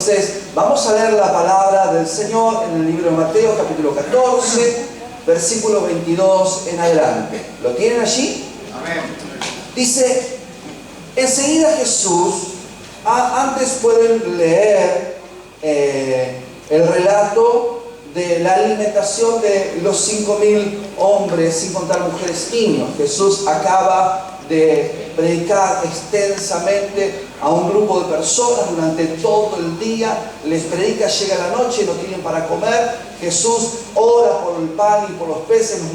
Entonces, vamos a leer la palabra del Señor en el libro de Mateo, capítulo 14, versículo 22 en adelante. ¿Lo tienen allí? Amén. Dice, enseguida Jesús, antes pueden leer el relato de la alimentación de los 5.000 hombres, sin contar mujeres y niños. Jesús acaba de predicar extensamente a un grupo de personas durante todo el día, les predica, llega la noche y no tienen para comer. Jesús ora por el pan y por los peces los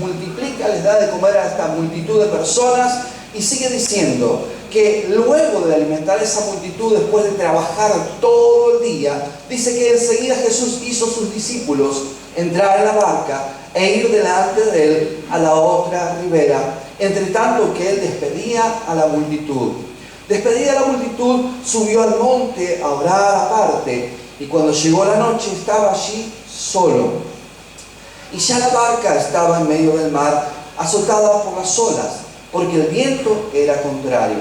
multiplica, les da de comer a esta multitud de personas y sigue diciendo que luego de alimentar a esa multitud, después de trabajar todo el día, dice que enseguida Jesús hizo a sus discípulos entrar en la barca e ir delante de él a la otra ribera, entre tanto que él despedía a la multitud. Despedida a la multitud, subió al monte a orar aparte, y cuando llegó la noche estaba allí solo. Y ya la barca estaba en medio del mar, azotada por las olas, porque el viento era contrario.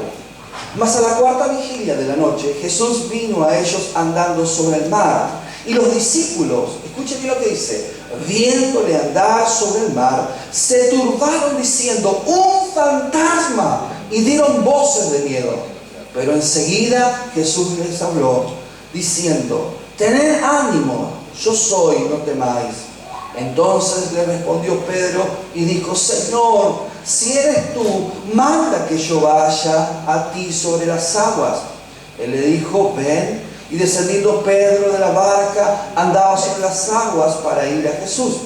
Mas a la cuarta vigilia de la noche, Jesús vino a ellos andando sobre el mar. Y los discípulos, escuchen bien lo que dice, viéndole andar sobre el mar, se turbaron diciendo, ¡un fantasma! Y dieron voces de miedo. Pero enseguida Jesús les habló, diciendo, tened ánimo, yo soy, no temáis. Entonces le respondió Pedro y dijo, Señor, si eres tú, manda que yo vaya a ti sobre las aguas. Él le dijo, ven. Y descendiendo Pedro de la barca, andaba sobre las aguas para ir a Jesús.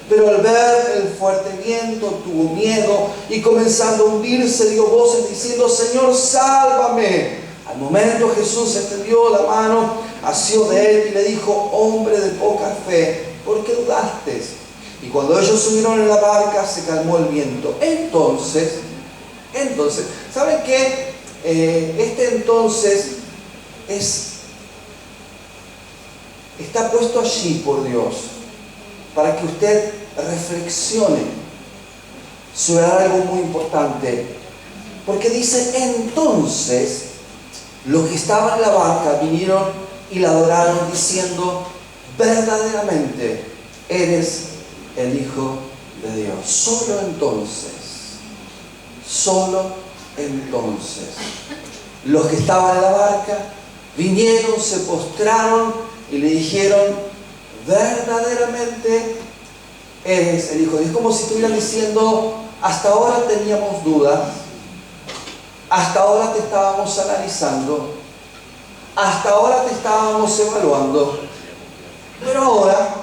Pero al ver el fuerte viento, tuvo miedo y comenzando a hundirse, dio voces diciendo, Señor, sálvame. Al momento Jesús extendió la mano, asió de él y le dijo, hombre de poca fe, ¿por qué dudaste? Y cuando ellos subieron en la barca, se calmó el viento. Entonces, ¿saben qué? Está puesto allí por Dios para que usted reflexione sobre algo muy importante. Porque dice, entonces, los que estaban en la barca vinieron y la adoraron diciendo, verdaderamente eres el Hijo de Dios. Solo entonces, los que estaban en la barca vinieron, se postraron y le dijeron, verdaderamente eres el Hijo de Dios. Es como si estuvieran diciendo, hasta ahora teníamos dudas, hasta ahora te estábamos analizando, hasta ahora te estábamos evaluando, pero ahora,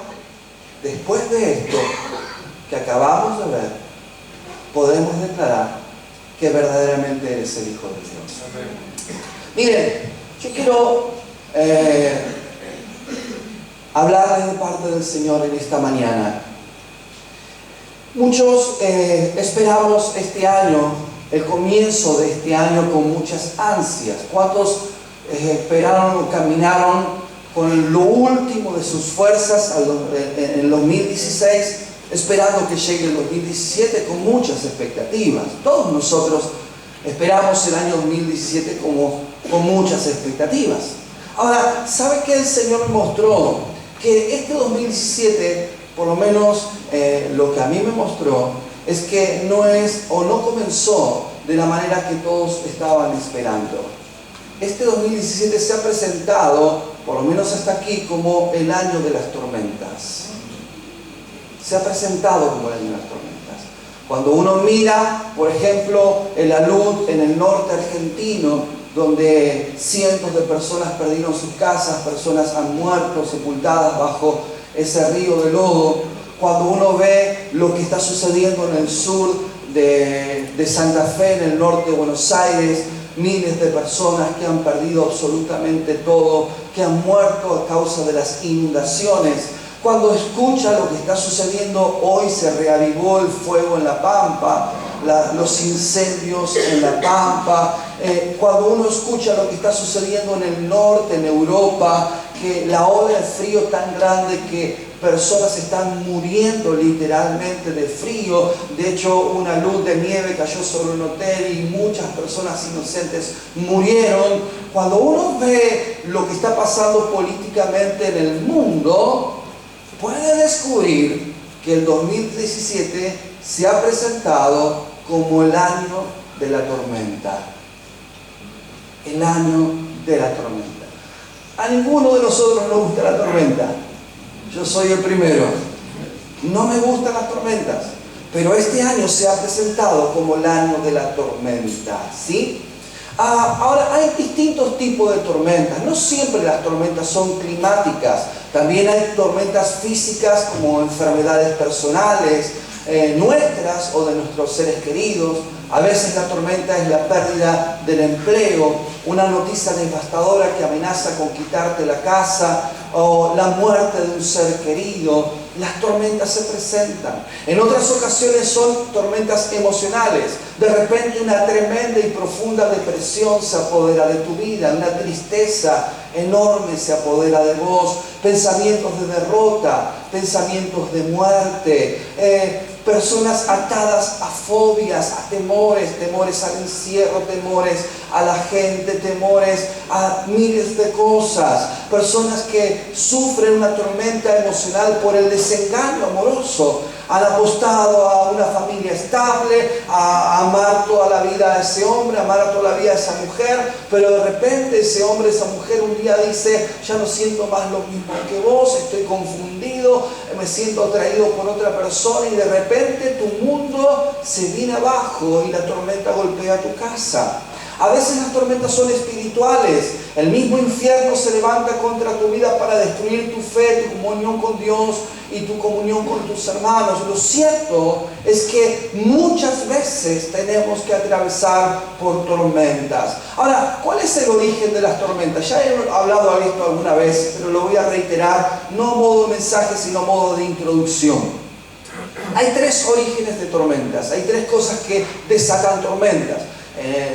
después de esto que acabamos de ver, podemos declarar que verdaderamente eres el Hijo de Dios. Miren, yo quiero hablarles de parte del Señor en esta mañana. Muchos esperamos este año, el comienzo de este año, con muchas ansias. ¿Cuántos esperaron o caminaron con lo último de sus fuerzas en el 2016, esperando que llegue el 2017 con muchas expectativas? Todos nosotros esperamos el año 2017 con muchas expectativas. Ahora, ¿sabe qué el Señor me mostró? Que este 2017, por lo menos lo que a mí me mostró, es que no comenzó de la manera que todos estaban esperando. Este 2017 se ha presentado, por lo menos hasta aquí, como el año de las tormentas. Se ha presentado como el año de las tormentas. Cuando uno mira, por ejemplo, el alud en el norte argentino, donde cientos de personas perdieron sus casas, personas han muerto sepultadas bajo ese río de lodo. Cuando uno ve lo que está sucediendo en el sur de Santa Fe, en el norte de Buenos Aires, miles de personas que han perdido absolutamente todo, que han muerto a causa de las inundaciones. Cuando escucha lo que está sucediendo hoy, se reavivó el fuego en la Pampa, los incendios en la Pampa. Cuando uno escucha lo que está sucediendo en el norte, en Europa, que la ola de frío tan grande que personas están muriendo literalmente de frío. De hecho, una luz de nieve cayó sobre un hotel y muchas personas inocentes murieron. Cuando uno ve lo que está pasando políticamente en el mundo, puede descubrir que el 2017 se ha presentado como el año de la tormenta. El año de la tormenta. A ninguno de nosotros nos gusta la tormenta. Yo soy el primero. No me gustan las tormentas. Pero este año se ha presentado como el año de la tormenta, ¿sí? Ahora, hay distintos tipos de tormentas. No siempre las tormentas son climáticas. También hay tormentas físicas como enfermedades personales, nuestras o de nuestros seres queridos. A veces la tormenta es la pérdida del empleo, una noticia devastadora que amenaza con quitarte la casa o la muerte de un ser querido. Las tormentas se presentan. En otras ocasiones son tormentas emocionales. De repente una tremenda y profunda depresión se apodera de tu vida, una tristeza enorme se apodera de vos, pensamientos de derrota, pensamientos de muerte, personas atadas a fobias, a temores, temores al encierro, temores a la gente, temores a miles de cosas, personas que sufren una tormenta emocional por el desengaño amoroso. Han apostado a una familia estable, a amar toda la vida a ese hombre, a amar a toda la vida a esa mujer, pero de repente ese hombre, esa mujer un día dice: ya no siento más lo mismo que vos, estoy confundido, me siento atraído por otra persona, y de repente tu mundo se viene abajo y la tormenta golpea tu casa. A veces las tormentas son espirituales. El mismo infierno se levanta contra tu vida para destruir tu fe, tu comunión con Dios y tu comunión con tus hermanos. Lo cierto es que muchas veces tenemos que atravesar por tormentas. Ahora, ¿cuál es el origen de las tormentas? Ya he hablado de esto alguna vez, pero lo voy a reiterar, no a modo de mensaje, sino a modo de introducción. Hay tres orígenes de tormentas, hay tres cosas que desatan tormentas.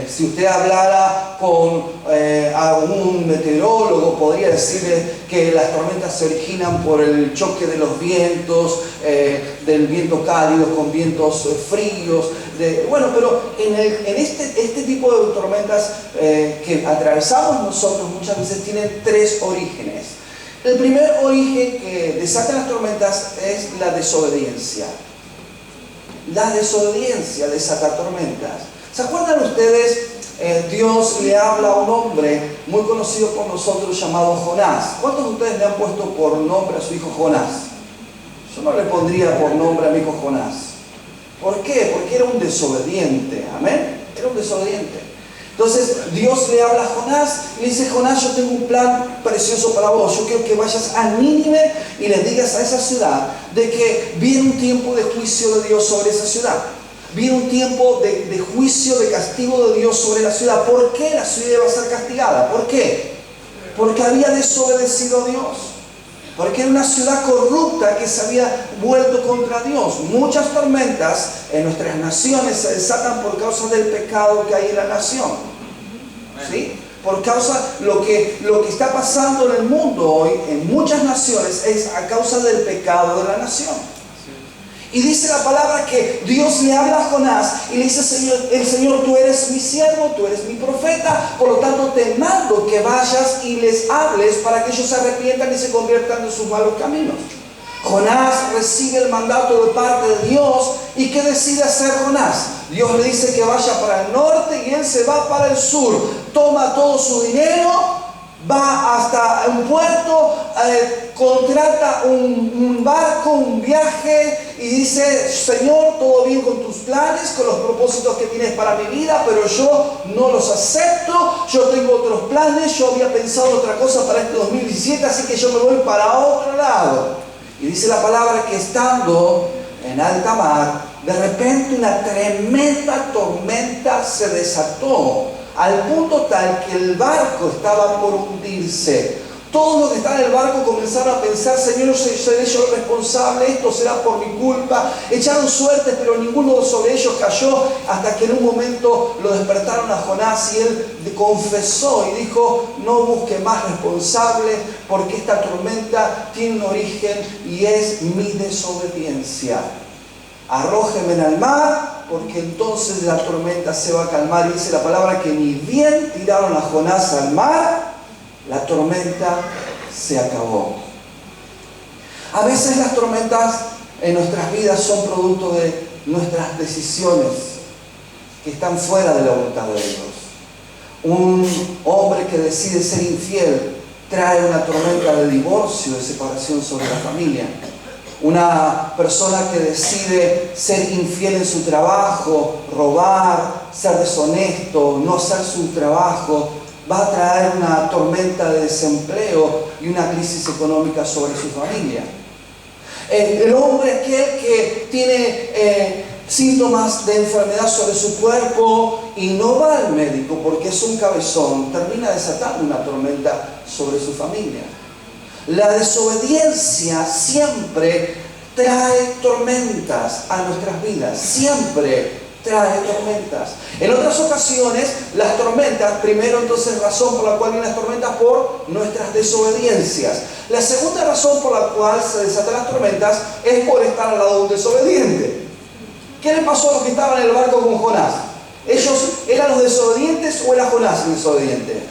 Si usted hablara con un meteorólogo, podría decirle que las tormentas se originan por el choque de los vientos, del viento cálido con vientos fríos. Pero en este tipo de tormentas que atravesamos nosotros muchas veces tienen tres orígenes. El primer origen que desata las tormentas es la desobediencia. La desobediencia desata tormentas. ¿Se acuerdan ustedes? Dios le habla a un hombre muy conocido por nosotros llamado Jonás. ¿Cuántos de ustedes le han puesto por nombre a su hijo Jonás? Yo no le pondría por nombre a mi hijo Jonás. ¿Por qué? Porque era un desobediente. ¿Amén? Era un desobediente. Entonces Dios le habla a Jonás y le dice: Jonás, yo tengo un plan precioso para vos. Yo quiero que vayas a Nínive y le digas a esa ciudad de que viene un tiempo de juicio de Dios sobre esa ciudad. Viene un tiempo de juicio, de castigo de Dios sobre la ciudad. ¿Por qué la ciudad iba a ser castigada? ¿Por qué? Porque había desobedecido a Dios. Porque era una ciudad corrupta que se había vuelto contra Dios. Muchas tormentas en nuestras naciones se desatan por causa del pecado que hay en la nación. ¿Sí? Por causa lo que está pasando en el mundo hoy, en muchas naciones, es a causa del pecado de la nación. Y dice la palabra que Dios le habla a Jonás y le dice: el Señor, tú eres mi siervo, tú eres mi profeta, por lo tanto te mando que vayas y les hables para que ellos se arrepientan y se conviertan de sus malos caminos. Jonás recibe el mandato de parte de Dios. ¿Y qué decide hacer Jonás? Dios le dice que vaya para el norte y él se va para el sur. Toma todo su dinero, va hasta un puerto, contrata un barco, un viaje, y dice: Señor, todo bien con tus planes, con los propósitos que tienes para mi vida, pero yo no los acepto. Yo tengo otros planes, yo había pensado otra cosa para este 2017, así que yo me voy para otro lado. Y dice la palabra que estando en alta mar, de repente una tremenda tormenta se desató, al punto tal que el barco estaba por hundirse. Todos los que están en el barco comenzaron a pensar: Señor, seré yo el responsable, esto será por mi culpa. Echaron suertes, pero ninguno sobre ellos cayó, hasta que en un momento lo despertaron a Jonás y él confesó y dijo: no busque más responsable, porque esta tormenta tiene un origen y es mi desobediencia. Arrójeme al mar, porque entonces la tormenta se va a calmar. Y dice la palabra que ni bien tiraron a Jonás al mar, la tormenta se acabó. A veces las tormentas en nuestras vidas son producto de nuestras decisiones que están fuera de la voluntad de Dios. Un hombre que decide ser infiel trae una tormenta de divorcio, de separación sobre la familia. Una persona que decide ser infiel en su trabajo, robar, ser deshonesto, no hacer su trabajo, va a traer una tormenta de desempleo y una crisis económica sobre su familia. El hombre aquel que tiene síntomas de enfermedad sobre su cuerpo y no va al médico porque es un cabezón, termina desatando una tormenta sobre su familia. La desobediencia siempre trae tormentas a nuestras vidas, siempre trae tormentas. En otras ocasiones, las tormentas, primero entonces razón por la cual vienen las tormentas, por nuestras desobediencias. La segunda razón por la cual se desatan las tormentas es por estar al lado de un desobediente. ¿Qué le pasó a los que estaban en el barco con Jonás? ¿Ellos eran los desobedientes o era Jonás el desobediente?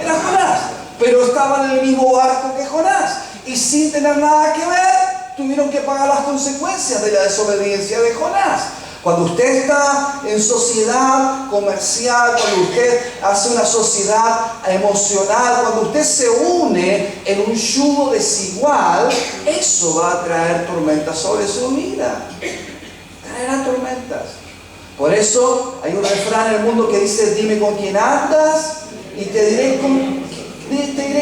Era Jonás, pero estaban en el mismo barco que Jonás y sin tener nada que ver, tuvieron que pagar las consecuencias de la desobediencia de Jonás. Cuando usted está en sociedad comercial, cuando usted hace una sociedad emocional, cuando usted se une en un yugo desigual, eso va a traer tormentas sobre su vida. Traerá tormentas. Por eso hay un refrán en el mundo que dice: dime con quién andas y te diré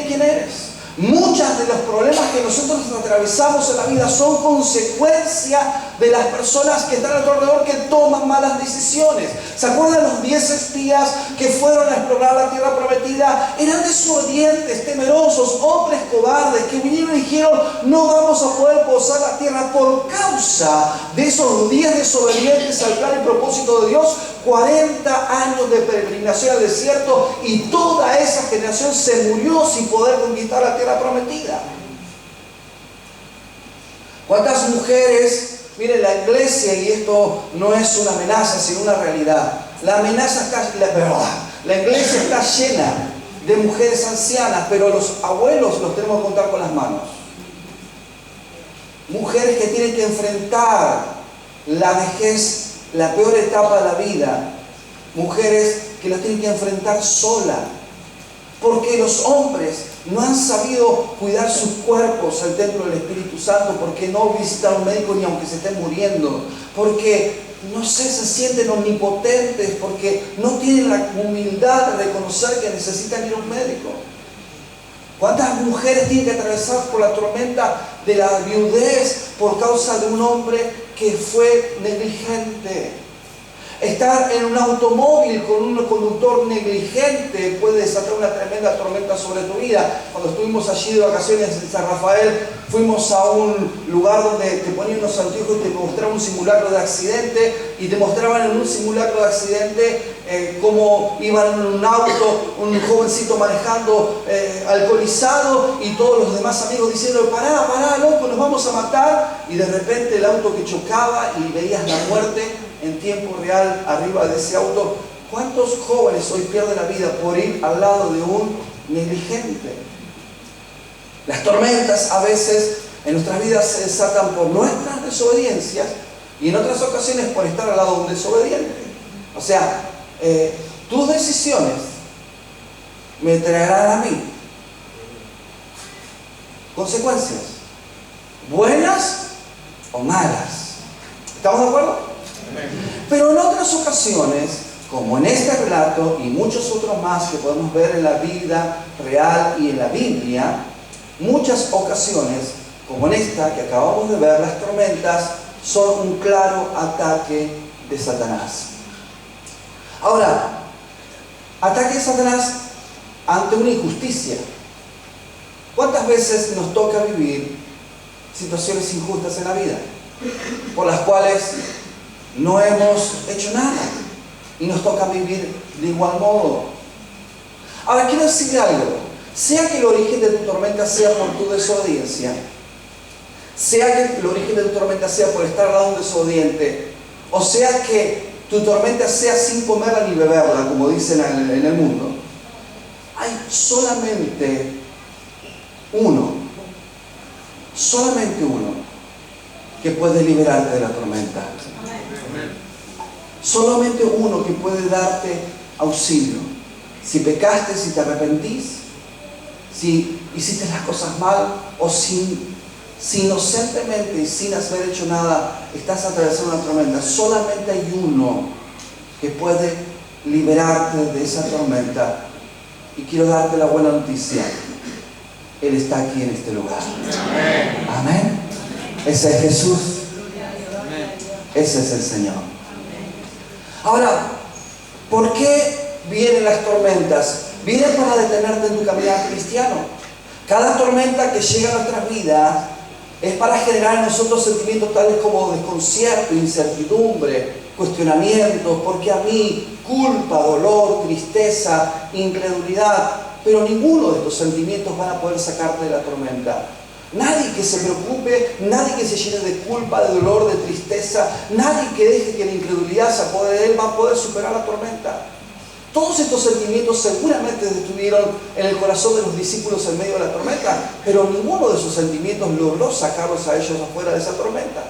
quién eres. Muchos de los problemas que nosotros atravesamos en la vida son consecuencia de las personas que están a nuestro alrededor que toman malas decisiones. ¿Se acuerdan los 10 espías que fueron a explorar la tierra prometida? Eran desobedientes, temerosos, hombres cobardes que vinieron y dijeron: no vamos a poder posar la tierra. Por causa de esos 10 desobedientes al plan y propósito de Dios, 40 años de peregrinación al desierto y toda esa generación se murió sin poder conquistar la tierra prometida. ¿Cuántas mujeres? Miren, la iglesia, y esto no es una amenaza sino una realidad, la iglesia está llena de mujeres ancianas, pero los abuelos los tenemos que contar con las manos. Mujeres que tienen que enfrentar la vejez, la peor etapa de la vida. Mujeres que la tienen que enfrentar sola. Porque los hombres no han sabido cuidar sus cuerpos al templo del Espíritu Santo, porque no visitan a un médico ni aunque se estén muriendo, porque no sé, se sienten omnipotentes, porque no tienen la humildad de reconocer que necesitan ir a un médico. ¿Cuántas mujeres tienen que atravesar por la tormenta de la viudez por causa de un hombre que fue negligente? Estar en un automóvil con un conductor negligente puede desatar una tremenda tormenta sobre tu vida. Cuando estuvimos allí de vacaciones en San Rafael, fuimos a un lugar donde te ponían unos anteojos y te mostraban un simulacro de accidente, y te mostraban en un simulacro de accidente cómo iban en un auto, un jovencito manejando alcoholizado, y todos los demás amigos diciendo: pará, loco, nos vamos a matar. Y de repente el auto que chocaba y veías la muerte en tiempo real arriba de ese auto. ¿Cuántos jóvenes hoy pierden la vida por ir al lado de un negligente? Las tormentas a veces en nuestras vidas se desatan por nuestras desobediencias y en otras ocasiones por estar al lado de un desobediente. O sea, tus decisiones me traerán a mí consecuencias, buenas o malas. ¿Estamos de acuerdo? Pero en otras ocasiones, como en este relato y muchos otros más que podemos ver en la vida real y en la Biblia, muchas ocasiones, como en esta que acabamos de ver, las tormentas son un claro ataque de Satanás. Ahora, ataque de Satanás ante una injusticia. ¿Cuántas veces nos toca vivir situaciones injustas en la vida, por las cuales no hemos hecho nada y nos toca vivir de igual modo? Ahora quiero decirle algo, sea que el origen de tu tormenta sea por tu desobediencia, sea que el origen de tu tormenta sea por estar al lado de un desobediente, o sea que tu tormenta sea sin comerla ni beberla, como dicen en el mundo, hay solamente uno que puede liberarte de la tormenta. Solamente uno que puede darte auxilio. Si pecaste, si te arrepentís, si hiciste las cosas mal, o si inocentemente y sin haber hecho nada estás atravesando una tormenta, solamente hay uno que puede liberarte de esa tormenta. Y quiero darte la buena noticia: Él está aquí en este lugar. Amén. Ese es Jesús. Ese es el Señor. Ahora, ¿por qué vienen las tormentas? Vienen para detenerte en tu caminar cristiano. Cada tormenta que llega a nuestras vidas es para generar en nosotros sentimientos tales como desconcierto, incertidumbre, cuestionamientos, ¿por qué a mí? Culpa, dolor, tristeza, incredulidad. Pero ninguno de estos sentimientos van a poder sacarte de la tormenta. Nadie que se preocupe, nadie que se llene de culpa, de dolor, de tristeza, nadie que deje que la incredulidad se apodere de él va a poder superar la tormenta. Todos estos sentimientos seguramente estuvieron en el corazón de los discípulos en medio de la tormenta, pero ninguno de esos sentimientos logró sacarlos a ellos afuera de esa tormenta.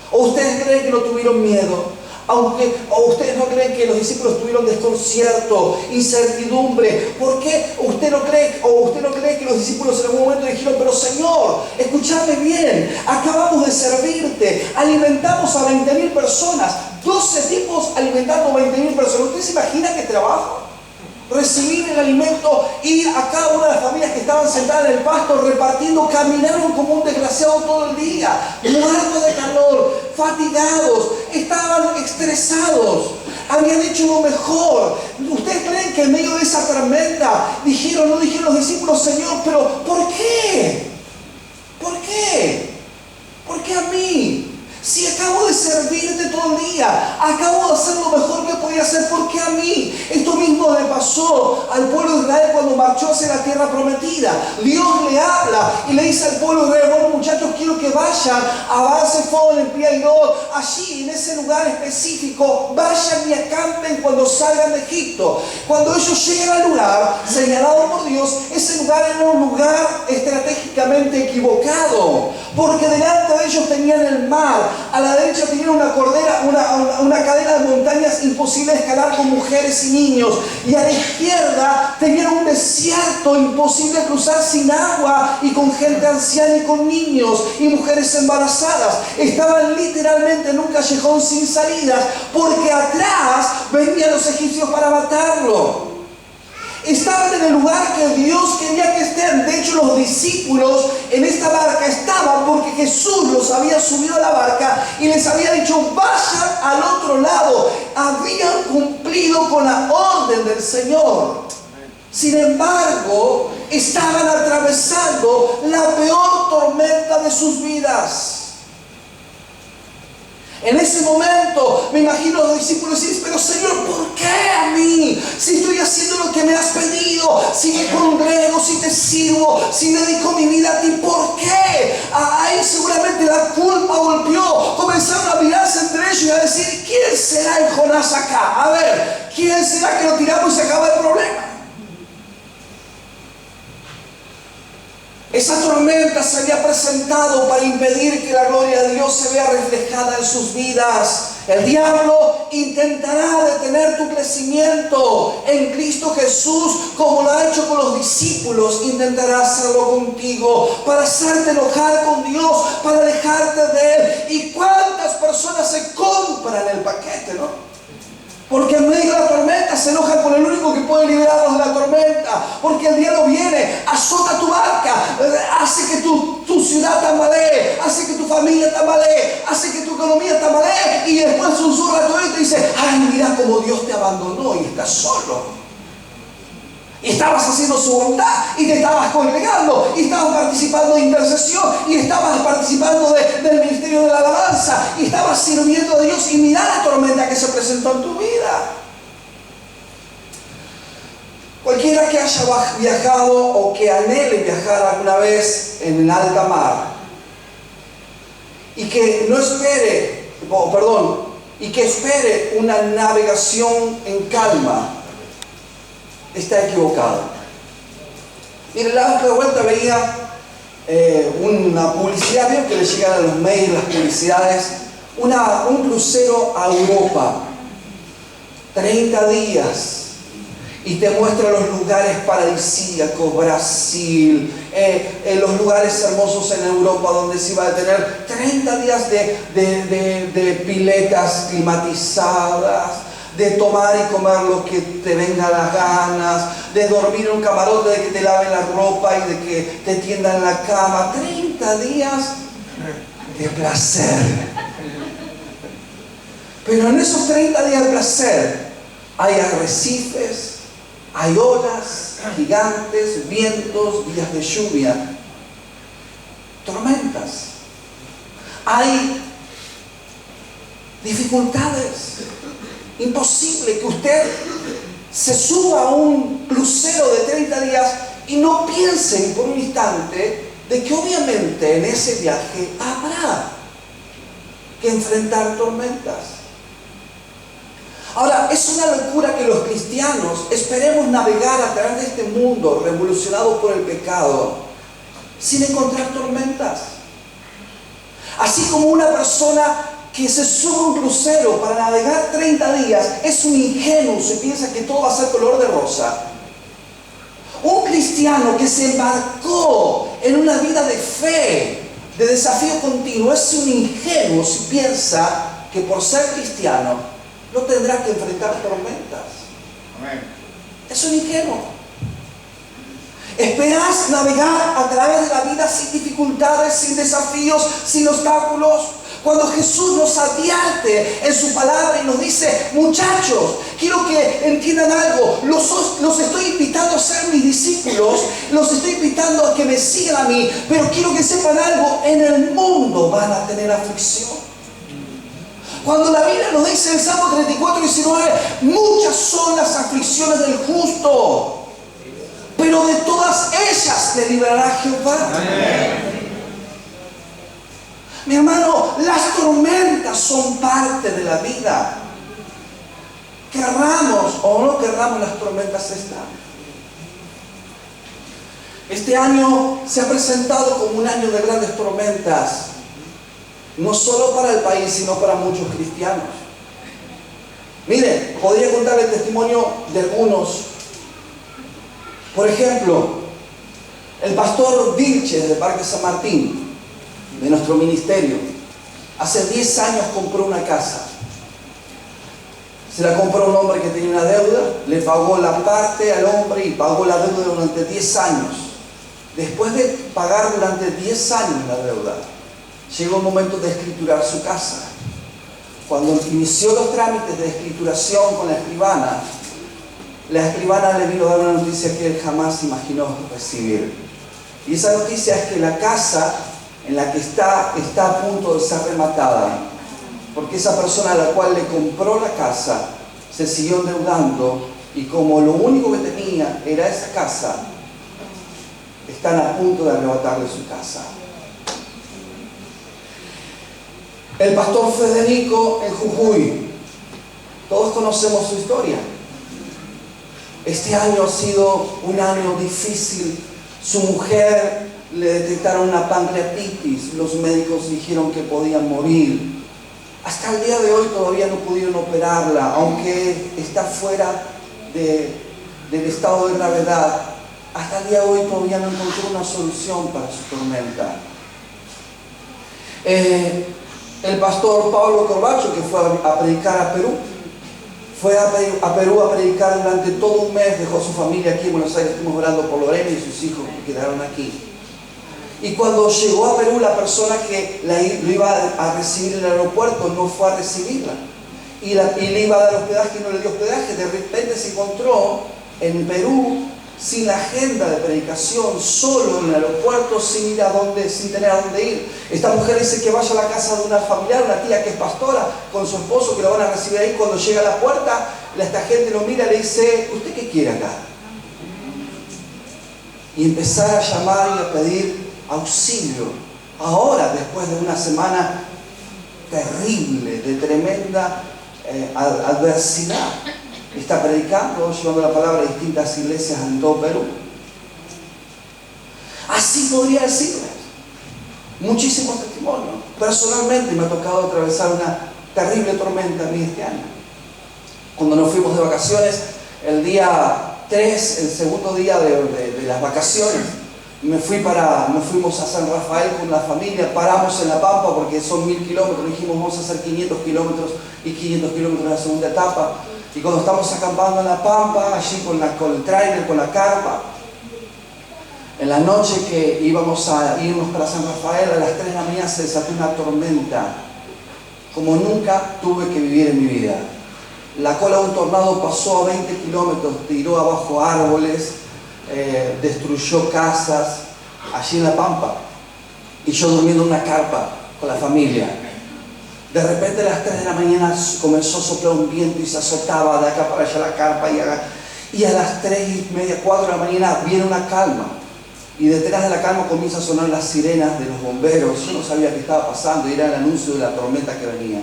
¿O ustedes creen que no tuvieron miedo? ¿O ustedes no creen que los discípulos tuvieron desconcierto, incertidumbre? ¿Por qué usted no cree que los discípulos en algún momento dijeron: pero Señor, escúchame bien, acabamos de servirte, alimentamos a 20.000 personas, 12 tipos alimentando a 20.000 personas? ¿Usted se imagina qué trabajo? Recibir el alimento, ir a cada una de las familias que estaban sentadas en el pasto repartiendo, caminaron como un desgraciado todo el día, muertos de calor, fatigados, estaban estresados, habían hecho lo mejor. ¿Ustedes creen que en medio de esa tormenta no dijeron los discípulos: Señor, pero ¿por qué? ¿Por qué? ¿Por qué a mí? Si acabo de servirte todo el día, acabo de hacer lo mejor que podía hacer, ¿por qué a mí? Esto mismo le pasó al pueblo de Israel cuando marchó hacia la tierra prometida. Dios le habla y le dice al pueblo de Israel: bueno, muchachos, quiero que vayan a Baal-Zephón en Pi-Hahirot, allí en ese lugar específico, vayan y acampen cuando salgan de Egipto. Cuando ellos llegan al lugar señalado por Dios, ese lugar era un lugar estratégicamente equivocado, porque delante de ellos tenían el mar. A la derecha tenían una cadena de montañas imposible de escalar con mujeres y niños. Y a la izquierda tenían un desierto imposible de cruzar sin agua y con gente anciana y con niños y mujeres embarazadas. Estaban literalmente en un callejón sin salidas porque atrás venían los egipcios para matarlo. Estaban en el lugar que Dios quería que estén. De hecho, los discípulos en esta barca estaban porque Jesús los había subido a la barca y les había dicho: vayan al otro lado. Habían cumplido con la orden del Señor. Sin embargo, estaban atravesando la peor tormenta de sus vidas. En ese momento me imagino a los discípulos y dicen: pero Señor, ¿por qué a mí? Si estoy haciendo lo que me has pedido, si me congrego, si te sirvo, si dedico mi vida a ti, ¿por qué? Ahí seguramente la culpa golpeó. Comenzaron a mirarse entre ellos y a decir: ¿quién será el Jonás acá? A ver, ¿quién será que lo tiramos y se acaba el problema? Esa tormenta se había presentado para impedir que la gloria de Dios se vea reflejada en sus vidas. El diablo intentará detener tu crecimiento en Cristo Jesús, como lo ha hecho con los discípulos. Intentará hacerlo contigo para hacerte enojar con Dios, para alejarte de Él. ¿Y cuántas personas se compran el paquete, no? Porque en medio de la tormenta se enojan con el único que puede liberarlos de la tormenta. Porque el diablo viene, azota tu barca, hace que tu ciudad tambalee, hace que tu familia tambalee, hace que tu economía tambalee, y después susurra todo esto y dice: ay, mira cómo Dios te abandonó y estás solo. y estabas haciendo su voluntad, y te estabas congregando, y estabas participando de intercesión, y estabas participando del ministerio de la alabanza, y estabas sirviendo a Dios, y mirá la tormenta que se presentó en tu vida. Cualquiera que haya viajado o que anhele viajar alguna vez en el alta mar y que no espere, y que espere una navegación en calma, está equivocado. Mire, la otra vuelta veía una publicidad, veo que le llegan a los mails las publicidades, un crucero a Europa, 30 días. Y te muestra los lugares paradisíacos, Brasil, los lugares hermosos en Europa donde se iba a tener 30 días de piletas climatizadas, de tomar y comer lo que te venga las ganas, de dormir en un camarote, de que te laven la ropa y de que te tiendan la cama. 30 días de placer. Pero en esos 30 días de placer hay arrecifes, hay olas gigantes, vientos, días de lluvia, tormentas. Hay dificultades. Imposible que usted se suba a un crucero de 30 días y no piense por un instante de que obviamente en ese viaje habrá que enfrentar tormentas. Ahora, es una locura que los cristianos esperemos navegar a través de este mundo revolucionado por el pecado sin encontrar tormentas. Así como una persona que se sube a un crucero para navegar 30 días es un ingenuo, se piensa que todo va a ser color de rosa. Un cristiano que se embarcó en una vida de fe, de desafío continuo, es un ingenuo si piensa que por ser cristiano no tendrá que enfrentar tormentas. Amén. Es un ingenuo. ¿Esperás navegar a través de la vida sin dificultades, sin desafíos, sin obstáculos? Cuando Jesús nos advierte en su palabra y nos dice: muchachos, quiero que entiendan algo, los estoy invitando a ser mis discípulos, los estoy invitando a que me sigan a mí, pero quiero que sepan algo, en el mundo van a tener aflicción. Cuando la Biblia nos dice en Salmo 34, 19, muchas son las aflicciones del justo, pero de todas ellas le librará Jehová. Amén. Mi hermano, las tormentas son parte de la vida. Querramos o no querramos, las tormentas están. Este año se ha presentado como un año de grandes tormentas. No solo para el país, sino para muchos cristianos. Miren, podría contar el testimonio de algunos. Por ejemplo, el pastor Vilches de Parque San Martín, de nuestro ministerio, hace 10 años compró una casa. Se la compró a un hombre que tenía una deuda, le pagó la parte al hombre y pagó la deuda durante 10 años. Después de pagar durante 10 años la deuda, llegó el momento de escriturar su casa. Cuando inició los trámites de escrituración con la escribana le vino a dar una noticia que él jamás imaginó recibir. Y esa noticia es que la casa en la que está a punto de ser rematada, porque esa persona a la cual le compró la casa se siguió endeudando, y como lo único que tenía era esa casa, están a punto de arrebatarle su casa. El pastor Federico en Jujuy, todos conocemos su historia. Este año ha sido un año difícil. Su mujer le detectaron una pancreatitis, los médicos dijeron que podían morir. Hasta el día de hoy todavía no pudieron operarla, aunque está fuera del estado de gravedad. Hasta el día de hoy todavía no encontró una solución para su tormenta. El pastor Pablo Corbacho, que fue a predicar a Perú, fue a Perú a predicar durante todo un mes, dejó a su familia aquí en Buenos Aires, estuvimos orando por Lorena y sus hijos que quedaron aquí. Y cuando llegó a Perú, la persona que lo iba a recibir en el aeropuerto no fue a recibirla. Y le iba a dar hospedaje y no le dio hospedaje. De repente se encontró en Perú sin la agenda de predicación, solo en el aeropuerto, sin ir a dónde, sin tener a dónde ir. Esta mujer dice que vaya a la casa de una familiar, una tía que es pastora, con su esposo, que lo van a recibir ahí. Cuando llega a la puerta, esta gente lo mira y le dice: ¿usted qué quiere acá? Y empezar a llamar y a pedir auxilio. Ahora, después de una semana terrible, de tremenda adversidad, está predicando, llevando la palabra a distintas iglesias en todo Perú. Así podría decirles muchísimos testimonios. Personalmente me ha tocado atravesar una terrible tormenta a mí este año. Cuando nos fuimos de vacaciones, el día 3, el segundo día de las vacaciones, nos fuimos a San Rafael con la familia, paramos en La Pampa porque son 1000 kilómetros, dijimos vamos a hacer 500 kilómetros y 500 kilómetros en la segunda etapa. Y cuando estamos acampando en La Pampa, allí con el tráiler, con la carpa, en la noche que íbamos a irnos para San Rafael, a las 3 de la mañana se desató una tormenta como nunca tuve que vivir en mi vida. La cola de un tornado pasó a 20 kilómetros, tiró abajo árboles, destruyó casas, allí en La Pampa. Y yo durmiendo en una carpa con la familia. De repente a las 3 de la mañana comenzó a soplar un viento y se azotaba de acá para allá la carpa. Y a las 3:30, 4 de la mañana viene una calma. Y detrás de la calma comienzan a sonar las sirenas de los bomberos. Yo no sabía qué estaba pasando y era el anuncio de la tormenta que venía.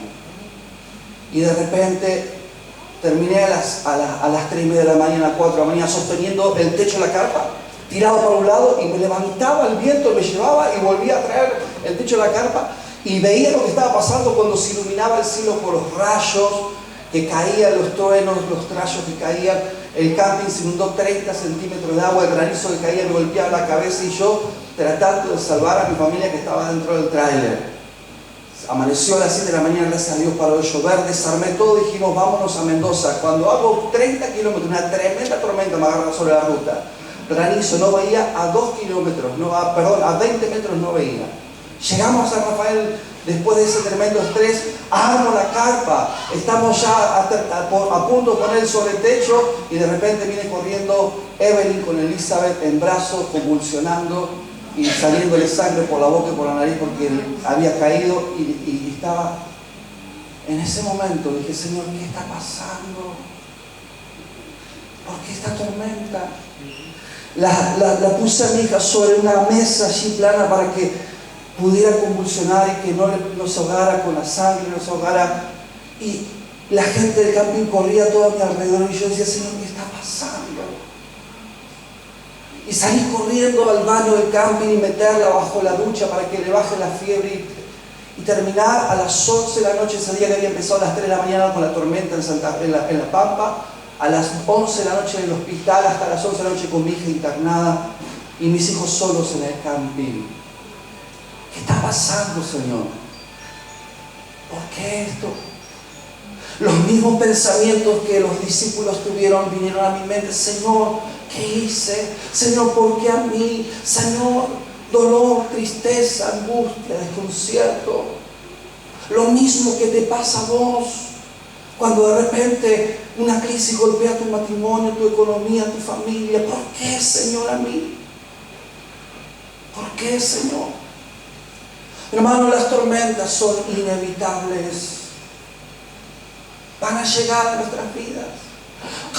Y de repente terminé a las 3:30 de la mañana, 4 de la mañana, sosteniendo el techo de la carpa, tirado para un lado, y me levantaba el viento, me llevaba y volvía a traer el techo de la carpa. Y veía lo que estaba pasando cuando se iluminaba el cielo por los rayos que caían, los truenos, los rayos que caían. El camping se inundó 30 centímetros de agua, el granizo que caía me golpeaba la cabeza y yo tratando de salvar a mi familia que estaba dentro del tráiler. Amaneció a las 7 de la mañana, gracias a Dios paró de llover, desarmé todo y dijimos vámonos a Mendoza. Cuando hago 30 kilómetros, una tremenda tormenta me agarra sobre la ruta. Granizo, no veía a 2 kilómetros, a 20 metros no veía. Llegamos a San Rafael después de ese tremendo estrés, armo la carpa, estamos ya a punto de poner el sobretecho y de repente viene corriendo Evelyn con Elizabeth en brazos, convulsionando y saliéndole sangre por la boca y por la nariz porque había caído y estaba. En ese momento dije: Señor, ¿qué está pasando? ¿Por qué esta tormenta? La puse a mi hija sobre una mesa allí plana para que pudiera convulsionar y que no se ahogara con la sangre, no se ahogara. Y la gente del camping corría todo a mi alrededor y yo decía: Señor, ¿qué está pasando? Y salí corriendo al baño del camping y meterla bajo la ducha para que le baje la fiebre y terminar a las 11 de la noche, ese día que había empezado a las 3 de la mañana con la tormenta en la Pampa, a las 11 de la noche en el hospital, hasta las 11 de la noche con mi hija internada y mis hijos solos en el camping. ¿Qué está pasando, Señor? ¿Por qué esto? Los mismos pensamientos que los discípulos tuvieron vinieron a mi mente. Señor, ¿qué hice? Señor, ¿por qué a mí? Señor, dolor, tristeza, angustia, desconcierto. Lo mismo que te pasa a vos cuando de repente una crisis golpea tu matrimonio, tu economía, tu familia. ¿Por qué, Señor, a mí? ¿Por qué, Señor? Hermano, las tormentas son inevitables. Van a llegar a nuestras vidas.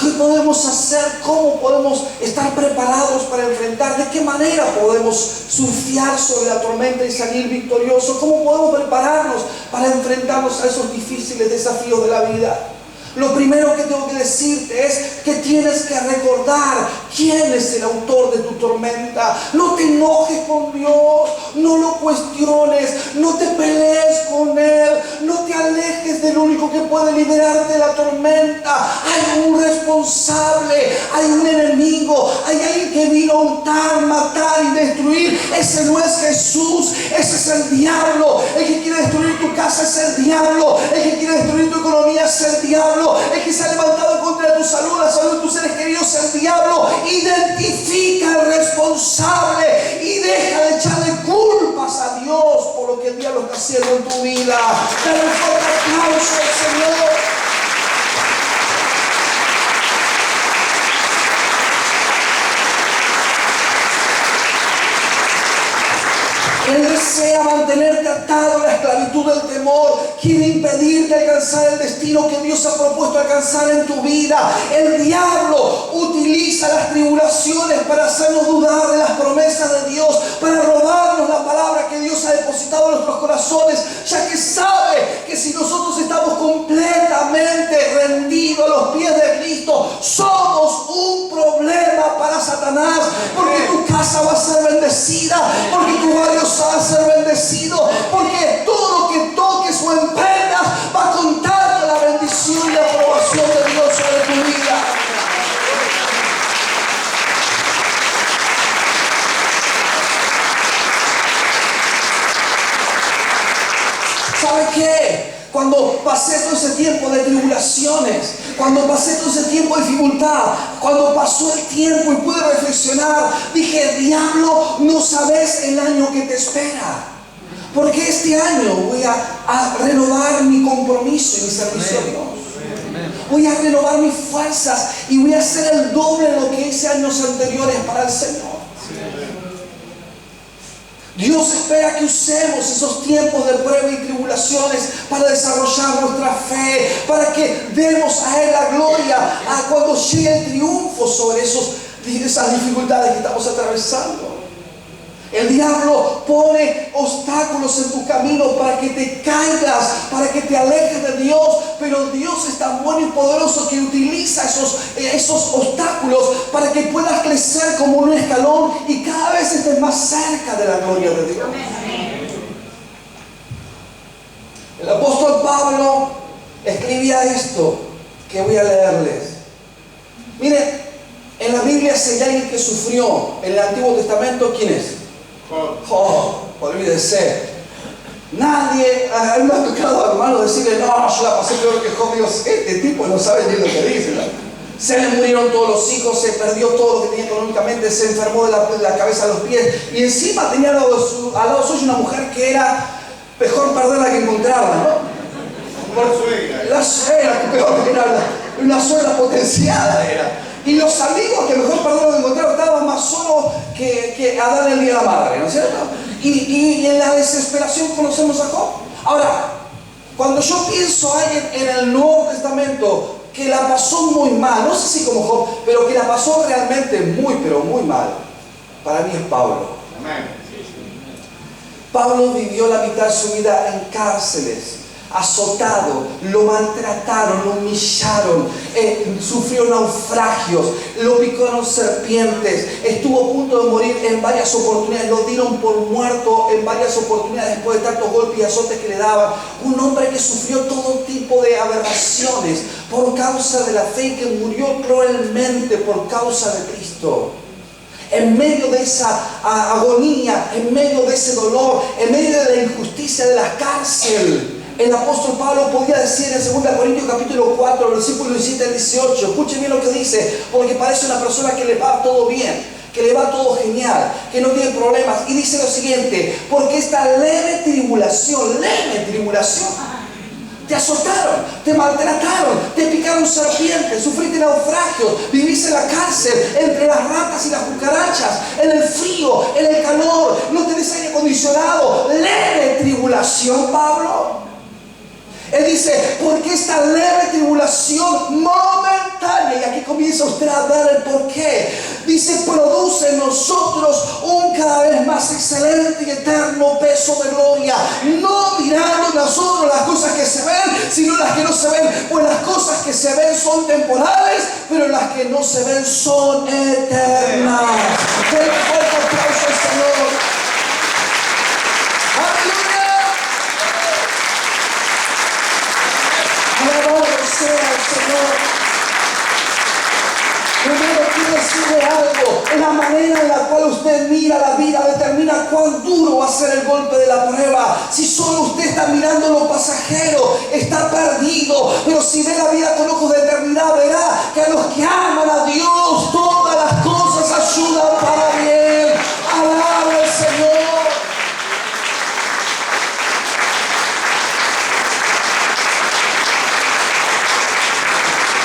¿Qué podemos hacer? ¿Cómo podemos estar preparados para enfrentar? ¿De qué manera podemos surfear sobre la tormenta y salir victoriosos? ¿Cómo podemos prepararnos para enfrentarnos a esos difíciles desafíos de la vida? Lo primero que tengo que decirte es que tienes que recordar quién es el autor de tu tormenta. No te enojes con Dios, no lo cuestiones, no te pelees con Él, no te alejes del único que puede liberarte de la tormenta. Hay un responsable, hay un enemigo, hay alguien que vino a hurtar, matar y destruir. Ese no es Jesús, ese es el diablo. El que quiere destruir tu casa es el diablo, el que quiere destruir tu economía es el diablo. El que se ha levantado en contra de tu salud, la salud de tus seres queridos, es el diablo. Identifica al responsable y deja de echarle culpas a Dios por lo que el diablo está haciendo en tu vida. Dale un fuerte aplauso al Señor. desea mantenerte atado a la esclavitud del temor, quiere impedirte alcanzar el destino que Dios ha propuesto alcanzar en tu vida. El diablo utiliza las tribulaciones para hacernos dudar de las promesas de Dios, para robarnos la palabra que Dios ha depositado en nuestros corazones, ya que sabe que si nosotros estamos completamente rendidos a los pies de Cristo, somos un problema para Satanás, porque tu casa va a ser bendecida, porque tu barrio va a ser bendecido, porque todo lo que toques o emprendas va a contar con la bendición y la aprobación de Dios sobre tu vida. ¿Sabe qué? Cuando pasé todo ese tiempo de tribulaciones, cuando pasé todo ese tiempo de dificultad, cuando pasó el tiempo y pude reflexionar, dije, diablo, no sabes el año que te espera. Porque este año voy a renovar mi compromiso y mi servicio a Dios. Voy a renovar mis fuerzas y voy a hacer el doble de lo que hice años anteriores para el Señor. Dios espera que usemos esos tiempos de prueba y tribulaciones para desarrollar nuestra fe, para que demos a Él la gloria cuando llegue el triunfo sobre esas dificultades que estamos atravesando. El diablo pone obstáculos en tu camino para que te caigas, para que te alejes de Dios, pero Dios es tan bueno y poderoso que utiliza esos obstáculos para que puedas crecer como un escalón y cada vez estés más cerca de la gloria de Dios. El apóstol Pablo escribía esto que voy a leerles. Mire, en la Biblia si hay alguien que sufrió en el Antiguo Testamento, ¿quién es? Olvídese. Nadie, a mí me ha tocado, hermano, decirle, no, yo la pasé peor que Job. Dios, este tipo no sabe ni lo que dice, ¿no? Se le murieron todos los hijos, se perdió todo lo que tenía económicamente, se enfermó de la cabeza a los pies, y encima tenía al lado suyo una mujer que era mejor perderla que encontrarla, ¿no? La suegra, que peor que era una suegra potenciada era. Y los amigos que mejor perderlo que encontrar estaban más solos que Adán el día de la madre, ¿no es cierto? Y en la desesperación conocemos a Job. Ahora, cuando yo pienso a alguien en el Nuevo Testamento que la pasó muy mal, no sé si como Job, pero que la pasó realmente muy, pero muy mal, para mí es Pablo. Pablo vivió la mitad de su vida en cárceles, azotado, lo maltrataron, lo humillaron, sufrió naufragios, lo picaron serpientes, estuvo a punto de morir en varias oportunidades, lo dieron por muerto en varias oportunidades después de tantos golpes y azotes que le daban. Un hombre que sufrió todo tipo de aberraciones por causa de la fe y que murió cruelmente por causa de Cristo. En medio de esa agonía, en medio de ese dolor, en medio de la injusticia de la cárcel, el apóstol Pablo podía decir en 2 Corintios capítulo 4, versículo 17 al 18, escuchen bien lo que dice, porque parece una persona que le va todo bien, que le va todo genial, que no tiene problemas, y dice lo siguiente, porque esta leve tribulación, te azotaron, te maltrataron, te picaron serpientes, sufriste naufragios, viviste en la cárcel, entre las ratas y las cucarachas, en el frío, en el calor, no tenés aire acondicionado, leve tribulación, Pablo. Él dice, porque esta leve tribulación momentánea, y aquí comienza usted a ver el porqué, dice, produce en nosotros un cada vez más excelente y eterno peso de gloria, no mirando nosotros las cosas que se ven, sino las que no se ven, pues las cosas que se ven son temporales, pero las que no se ven son eternas. Denle un fuerte aplauso al Señor. Sea el Señor. Primero quiero decirle algo, la manera en la cual usted mira la vida determina cuán duro va a ser el golpe de la prueba. Si solo usted está mirando lo pasajero, está perdido, pero si ve la vida con ojos de eternidad, verá que a los que aman a Dios todas las cosas ayudan para bien. Alaba al Señor.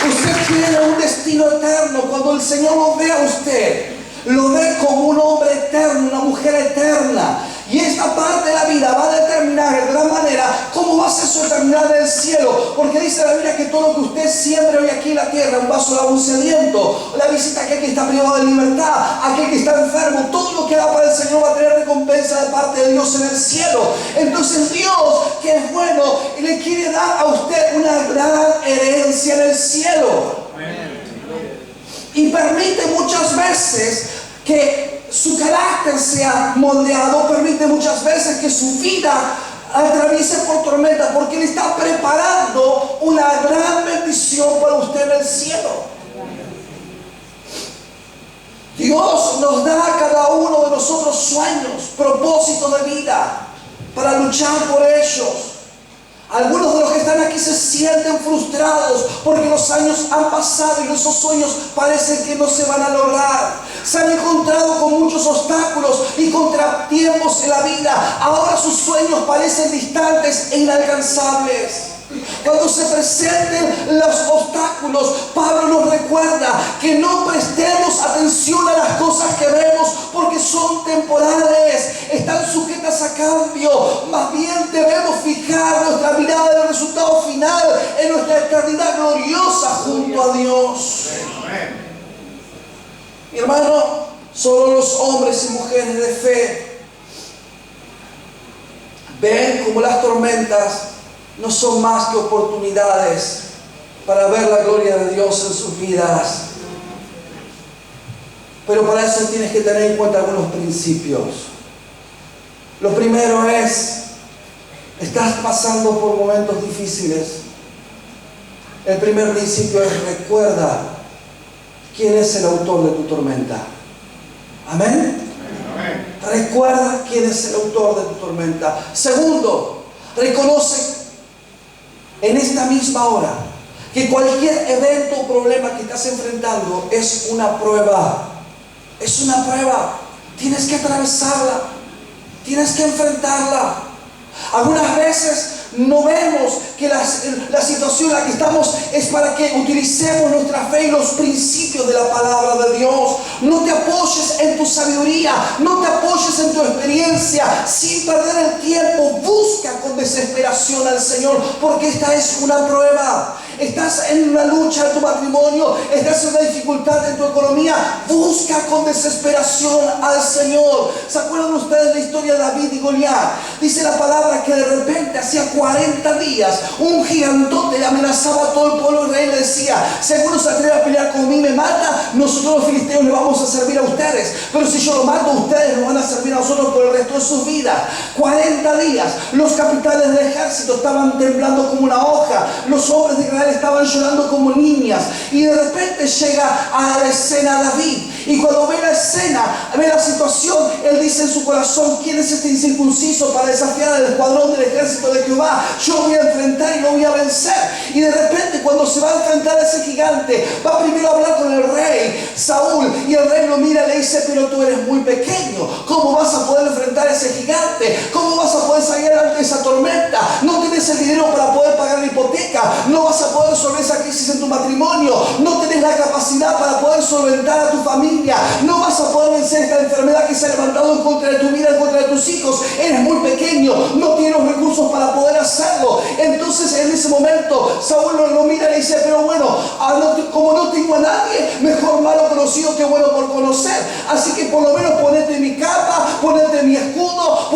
Usted tiene un destino eterno. Cuando el Señor lo ve a usted, lo ve como un hombre eterno, una mujer eterna. Y esta parte de la vida va a determinar de gran manera cómo va a ser su eternidad en el cielo. Porque dice la Biblia que todo lo que usted siembre hoy aquí en la tierra, un vaso de agua, un sediento, la visita a aquel que está privado de libertad, aquel que está enfermo, todo lo que da para el Señor va a tener recompensa de parte de Dios en el cielo. Entonces Dios, que es bueno, le quiere dar a usted una gran herencia en el cielo. Y permite muchas veces que su carácter sea moldeado, permite muchas veces que su vida atraviese por tormenta, porque Él está preparando una gran bendición para usted en el cielo. Dios nos da a cada uno de nosotros sueños, propósitos de vida para luchar por ellos. Algunos de los que están aquí se sienten frustrados porque los años han pasado y esos sueños parecen que no se van a lograr. Se han encontrado con muchos obstáculos y contratiempos en la vida. Ahora sus sueños parecen distantes e inalcanzables. Cuando se presenten los obstáculos, Pablo nos recuerda que no prestemos atención a las cosas que vemos porque son temporales, están sujetas a cambio. Más bien debemos fijar nuestra mirada en el resultado final, en nuestra eternidad gloriosa junto a Dios. Mi hermano, solo los hombres y mujeres de fe ven como las tormentas no son más que oportunidades para ver la gloria de Dios en sus vidas. Pero para eso tienes que tener en cuenta algunos principios. Lo primero es, estás pasando por momentos difíciles. El primer principio es, recuerda quién es el autor de tu tormenta. Amén. Recuerda quién es el autor de tu tormenta. Segundo, reconoce en esta misma hora que cualquier evento o problema que estás enfrentando es una prueba. Es una prueba. Tienes que atravesarla. Tienes que enfrentarla. Algunas veces no vemos que la situación en la que estamos es para que utilicemos nuestra fe y los principios de la palabra de Dios. No te apoyes en tu sabiduría, no te apoyes en tu experiencia. Sin perder el tiempo, busca con desesperación al Señor, porque esta es una prueba. Estás en una lucha en tu matrimonio, estás en una dificultad en tu economía, busca con desesperación al Señor. ¿Se acuerdan ustedes la historia de David y Goliat? Dice la palabra que de repente hacía 40 días un gigantote le amenazaba a todo el pueblo de Israel y le decía: si alguno se atreve a pelear conmigo y me mata, nosotros los filisteos le vamos a servir a ustedes, pero si yo lo mato, ustedes nos van a servir a nosotros por el resto de sus vidas. 40 días, los capitanes del ejército estaban temblando como una hoja, los hombres de Israel estaban llorando como niñas, y de repente llega a la escena David, y cuando ve la escena, ve la situación, él dice en su corazón: ¿quién es este incircunciso para desafiar al escuadrón del ejército de Jehová? Yo voy a enfrentar y lo voy a vencer. Y de repente, cuando se va a enfrentar a ese gigante, va primero a hablar con el rey Saúl, y el rey lo mira y le dice: pero tú eres muy pequeño, ¿cómo vas a poder enfrentar a ese gigante? ¿Cómo vas a poder salir ante esa tormenta? No tienes el dinero para poder pagar la hipoteca, no vas a poder resolver esa crisis en tu matrimonio, no tienes la capacidad para poder solventar a tu familia, no vas a poder vencer esta enfermedad que se ha levantado en contra de tu vida, en contra de tus hijos, eres muy pequeño, no tienes los recursos para poder hacerlo. Entonces en ese momento Saúl lo mira y le dice: pero bueno, como no tengo a nadie, mejor malo conocido que bueno por conocer, así que por lo menos ponete mi capa, ponete mi escudo,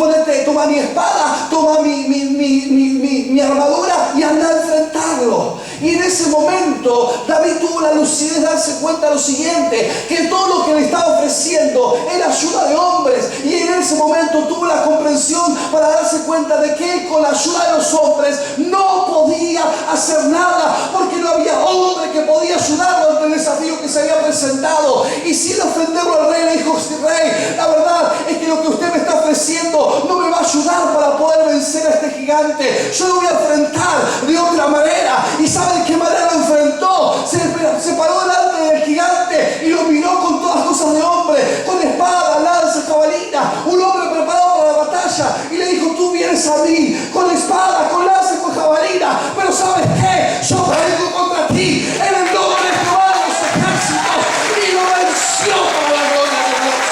toma mi espada, toma mi armadura y anda a enfrentarlo. Y en ese momento David tuvo la lucidez de darse cuenta de lo siguiente: que todo lo que le estaba ofreciendo era ayuda de hombres, y en ese momento tuvo la comprensión para darse cuenta de que él, con la ayuda de los hombres, no podía hacer nada, porque no había hombre que podía ayudarlo ante el desafío que se había presentado. Y sin ofenderlo al rey, le dijo: rey, la verdad es que lo que usted me está ofreciendo no me va a ayudar para poder vencer a este gigante. Yo lo voy a enfrentar de otra manera. ¿Y sabe de qué manera lo enfrentó? Se paró delante del gigante y lo miró con todas cosas de hombre, con espada, lanza, jabalina, un hombre preparado para la batalla, y le dijo: tú vienes a mí con espada, con lanza y con jabalina, pero ¿sabes qué? Yo vengo contra ti en el nombre de Jehová de los ejércitos, y lo venció para la gloria de Dios.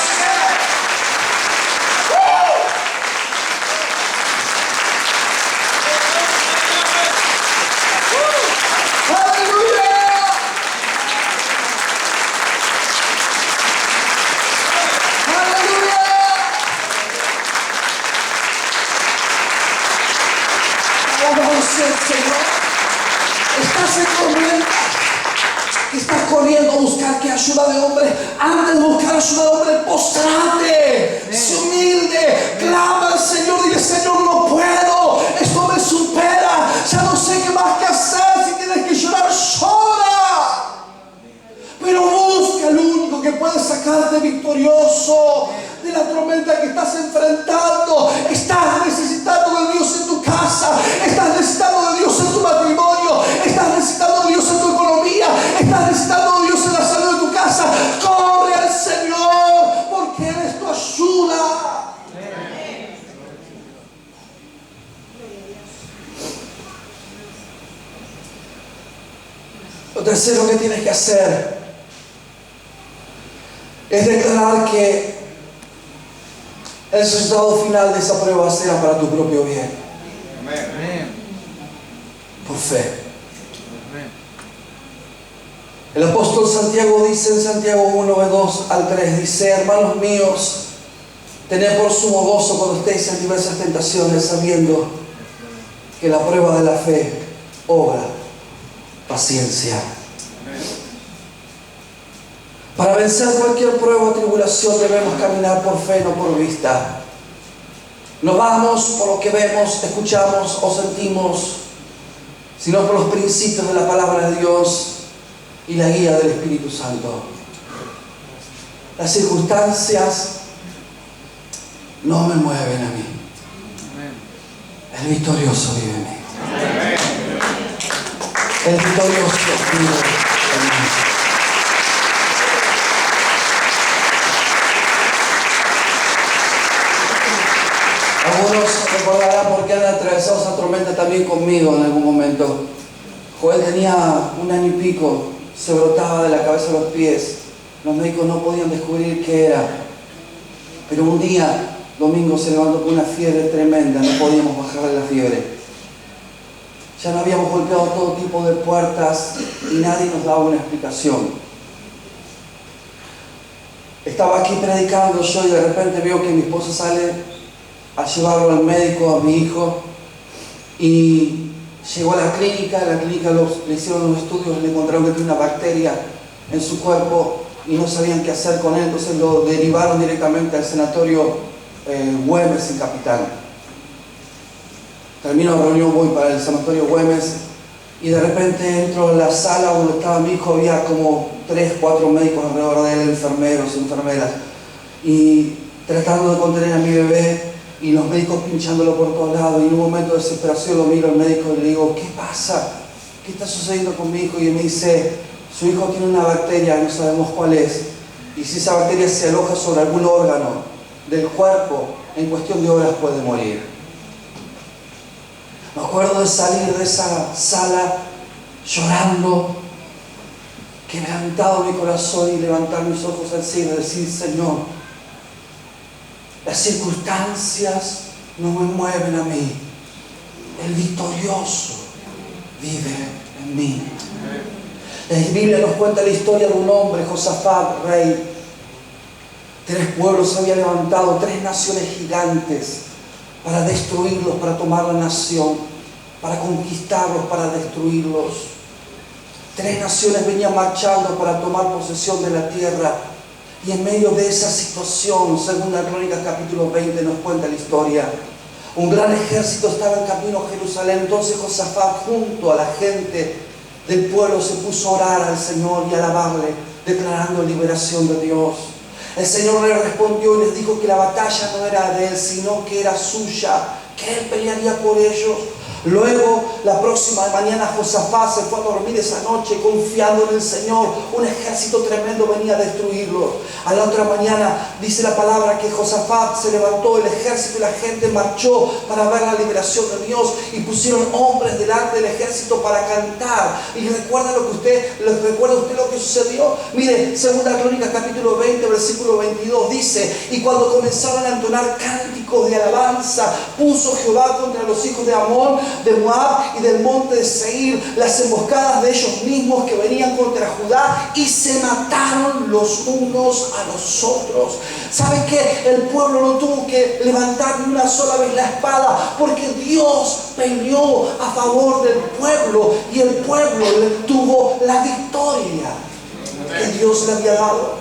se tormenta, que estás corriendo a buscar que ayuda de hombre, antes de buscar ayuda de hombre, postrate, sé humilde, clama al Señor, dile: Señor, no puedo, esto me supera, ya no sé qué más que hacer. Si tienes que llorar, llora, pero busca al único que puede sacarte victorioso de la tormenta que estás enfrentando. Estás necesitando de Dios en tu casa, estás necesitando de Dios en tu matrimonio, estás necesitando de Dios en tu economía, estás necesitando de Dios en la salud de tu casa. Corre al Señor, porque Él es tu ayuda. Lo tercero que tienes que hacer es declarar que el resultado final de esa prueba será para tu propio bien. Amén. Por fe. Amén. El apóstol Santiago dice en Santiago 1, 2 al 3, dice: hermanos míos, tened por sumo gozo cuando estéis en diversas tentaciones, sabiendo que la prueba de la fe obra paciencia. Para vencer cualquier prueba o tribulación debemos caminar por fe, no por vista. No vamos por lo que vemos, escuchamos o sentimos, sino por los principios de la palabra de Dios y la guía del Espíritu Santo. Las circunstancias no me mueven a mí. El victorioso vive en mí. El victorioso vive en mí. Algunos recordarán por qué han atravesado esa tormenta también conmigo en algún momento. Joel tenía 1 año y pico, se brotaba de la cabeza a los pies. Los médicos no podían descubrir qué era. Pero un día, domingo, se levantó con una fiebre tremenda, no podíamos bajarle la fiebre. Ya no habíamos golpeado todo tipo de puertas y nadie nos daba una explicación. Estaba aquí predicando yo y de repente veo que mi esposa sale a llevarlo al médico, a mi hijo, y llegó a la clínica. En la clínica le hicieron los estudios, le encontraron que tiene una bacteria en su cuerpo y no sabían qué hacer con él, entonces lo derivaron directamente al sanatorio Güemes en Capital. Termino la reunión, voy para el sanatorio Güemes y de repente entro en la sala donde estaba mi hijo. Había como 3, 4 médicos alrededor de él, enfermeros, enfermeras, y tratando de contener a mi bebé, y los médicos pinchándolo por todos lados. Y en un momento de desesperación lo miro al médico y le digo: ¿qué pasa? ¿Qué está sucediendo con mi hijo? Y él me dice: su hijo tiene una bacteria, no sabemos cuál es, y si esa bacteria se aloja sobre algún órgano del cuerpo, en cuestión de horas puede morir. Me acuerdo de salir de esa sala llorando, quebrantado mi corazón, y levantar mis ojos al cielo y decir: Señor, las circunstancias no me mueven a mí, el victorioso vive en mí. La Biblia nos cuenta la historia de un hombre, Josafat, rey. 3 pueblos se habían levantado, 3 naciones gigantes, para destruirlos, para tomar la nación, para conquistarlos, para destruirlos. 3 naciones venían marchando para tomar posesión de la tierra. Y en medio de esa situación, Segunda Crónicas capítulo 20 nos cuenta la historia. Un gran ejército estaba en camino a Jerusalén. Entonces Josafat, junto a la gente del pueblo, se puso a orar al Señor y a alabarle, declarando liberación de Dios. El Señor le respondió y les dijo que la batalla no era de él, sino que era suya, que él pelearía por ellos. Luego, la próxima mañana, Josafat se fue a dormir esa noche confiando en el Señor. Un ejército tremendo venía a destruirlo. A la otra mañana, dice la palabra que Josafat se levantó, el ejército y la gente marchó para ver la liberación de Dios, y pusieron hombres delante del ejército para cantar. ¿Y recuerda usted lo que sucedió? Mire, Segunda Crónicas capítulo 20, versículo 22 dice: y cuando comenzaron a entonar cánticos de alabanza, puso Jehová contra los hijos de Amón de Moab y del monte de Seir, las emboscadas de ellos mismos que venían contra Judá, y se mataron los unos a los otros. ¿Saben qué? El pueblo no tuvo que levantar ni una sola vez la espada, porque Dios peleó a favor del pueblo y el pueblo le tuvo la victoria que Dios le había dado.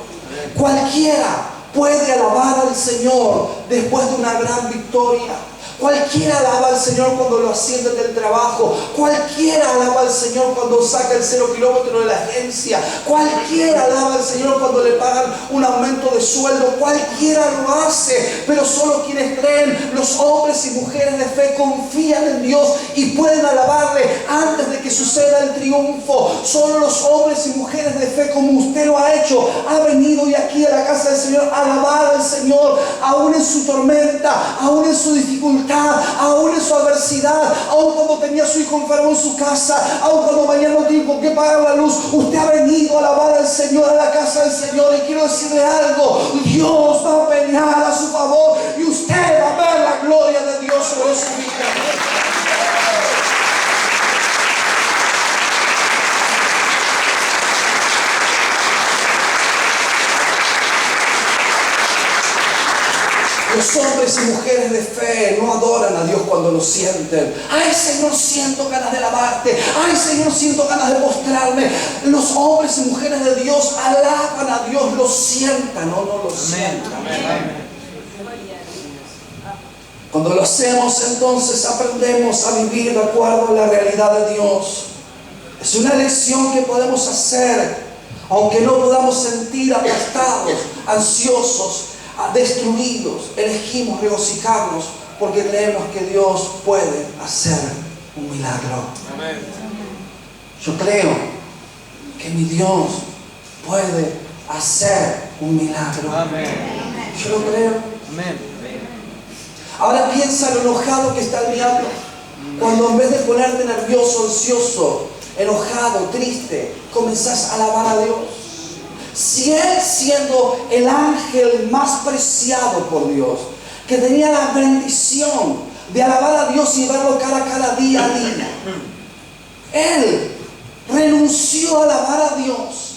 Cualquiera puede alabar al Señor después de una gran victoria. Cualquiera alaba al Señor cuando lo ascienden del trabajo. Cualquiera alaba al Señor cuando saca el 0 kilómetro de la agencia. Cualquiera alaba al Señor cuando le pagan un aumento de sueldo. Cualquiera lo hace, pero solo quienes creen, los hombres y mujeres de fe, confían en Dios y pueden alabarle antes de que suceda el triunfo. Solo los hombres y mujeres de fe, como usted lo ha hecho, ha venido hoy aquí a la casa del Señor a alabar al Señor, aún en su tormenta, aún en su dificultad, aún en su adversidad, aún cuando tenía a su hijo enfermo en su casa, aún cuando mañana no tiene con qué pagar la luz. Usted ha venido a alabar al Señor, a la casa del Señor, y quiero decirle algo: Dios va a pelear a su favor y usted va a ver la gloria de Dios sobre su vida. Los hombres y mujeres de fe no adoran a Dios cuando lo sienten. Ay, Señor, siento ganas de alabarte. Ay, Señor, siento ganas de mostrarme. Los hombres y mujeres de Dios alaban a Dios, lo sientan o no lo sientan. Amén. Cuando lo hacemos, entonces aprendemos a vivir de acuerdo a la realidad de Dios. Es una elección que podemos hacer, aunque no podamos sentir aplastados, ansiosos, destruidos. Elegimos regocijarnos porque creemos que Dios puede hacer un milagro. Amén. Yo creo que mi Dios puede hacer un milagro. Amén. Yo lo creo. Amén. Ahora piensa lo enojado que está el diablo, cuando en vez de ponerte nervioso, ansioso, enojado, triste, comenzás a alabar a Dios. Si él, siendo el ángel más preciado por Dios, que tenía la bendición de alabar a Dios y verlo cada día a día, él renunció a alabar a Dios,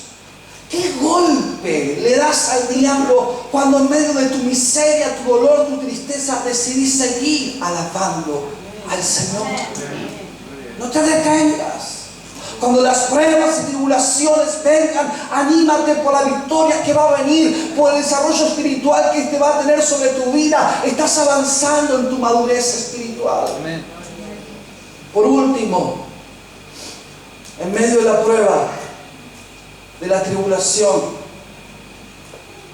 ¿qué golpe le das al diablo cuando en medio de tu miseria, tu dolor, tu tristeza, decidís seguir alabando al Señor? No te detengas. Cuando las pruebas y tribulaciones vengan, anímate por la victoria que va a venir, por el desarrollo espiritual que este va a tener sobre tu vida. Estás avanzando en tu madurez espiritual. Amén. Por último, en medio de la prueba, de la tribulación,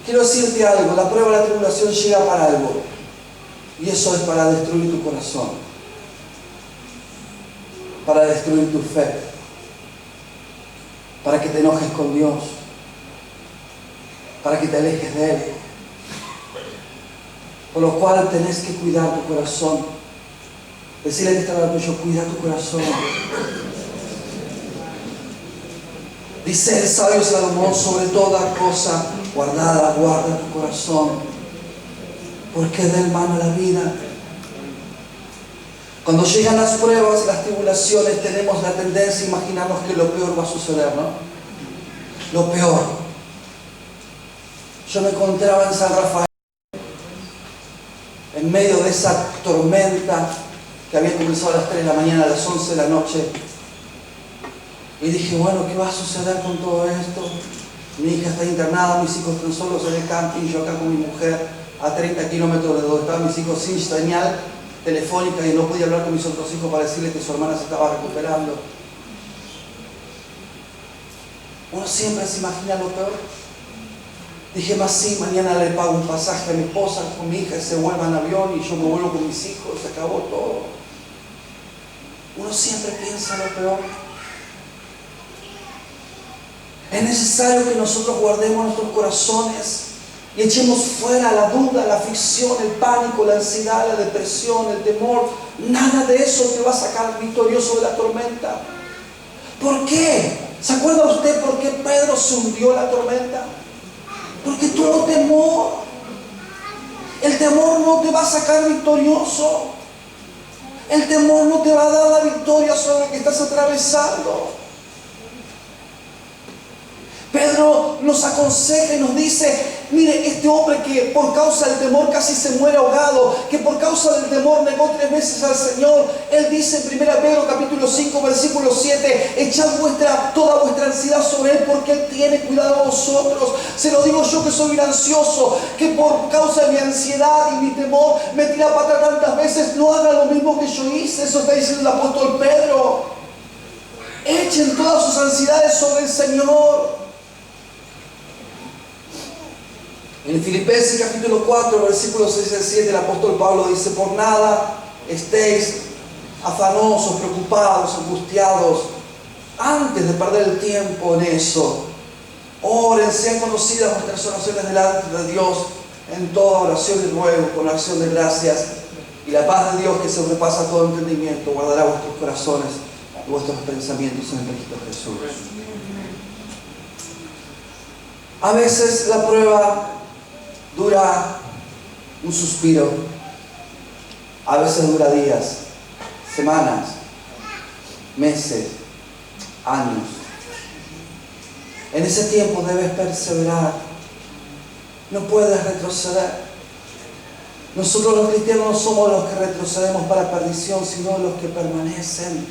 quiero decirte algo: la prueba de la tribulación llega para algo, y eso es para destruir tu corazón, para destruir tu fe, para que te enojes con Dios, para que te alejes de Él. Por lo cual tenés que cuidar tu corazón. Decirle que está al tuyo: cuida tu corazón. Dice el sabio Salomón: sobre toda cosa guardada, guarda tu corazón, porque de él mana la vida. Cuando llegan las pruebas y las tribulaciones, tenemos la tendencia a imaginarnos que lo peor va a suceder, ¿no? Lo peor. Yo me encontraba en San Rafael, en medio de esa tormenta que había comenzado a las 3 de la mañana, a las 11 de la noche. Y dije: bueno, ¿qué va a suceder con todo esto? Mi hija está internada, mis hijos están solos en el camping, yo acá con mi mujer a 30 kilómetros de donde estaban mis hijos, sin señal telefónica, y no podía hablar con mis otros hijos para decirles que su hermana se estaba recuperando. Uno siempre se imagina lo peor. Dije: más sí, mañana le pago un pasaje a mi esposa con mi hija y se vuelva en avión y yo me vuelvo con mis hijos, se acabó todo. Uno siempre piensa lo peor. Es necesario que nosotros guardemos nuestros corazones y echemos fuera la duda, la aflicción, el pánico, la ansiedad, la depresión, el temor. Nada de eso te va a sacar victorioso de la tormenta. ¿Por qué? ¿Se acuerda usted por qué Pedro se hundió en la tormenta? Porque tuvo temor. El temor no te va a sacar victorioso. El temor no te va a dar la victoria sobre lo que estás atravesando. Pedro nos aconseja y nos dice, mire, este hombre que por causa del temor casi se muere ahogado, que por causa del temor negó 3 veces al Señor, él dice en 1 Pedro capítulo 5 versículo 7, echad toda vuestra ansiedad sobre él porque él tiene cuidado de vosotros. Se lo digo yo que soy un ansioso, que por causa de mi ansiedad y mi temor me tira para atrás tantas veces. No haga lo mismo que yo hice. Eso está diciendo el apóstol Pedro. Echen todas sus ansiedades sobre el Señor. En Filipenses capítulo 4, versículos 6 al 7, el apóstol Pablo dice, por nada estéis afanosos, preocupados, angustiados, antes de perder el tiempo en eso. Oren, sean conocidas vuestras oraciones delante de Dios, en toda oración y ruego, con acción de gracias, y la paz de Dios que sobrepasa todo entendimiento, guardará vuestros corazones y vuestros pensamientos en el Cristo Jesús. A veces la prueba dura un suspiro, a veces dura días, semanas, meses, años. En ese tiempo debes perseverar, no puedes retroceder. Nosotros los cristianos no somos los que retrocedemos para perdición, sino los que permanecen.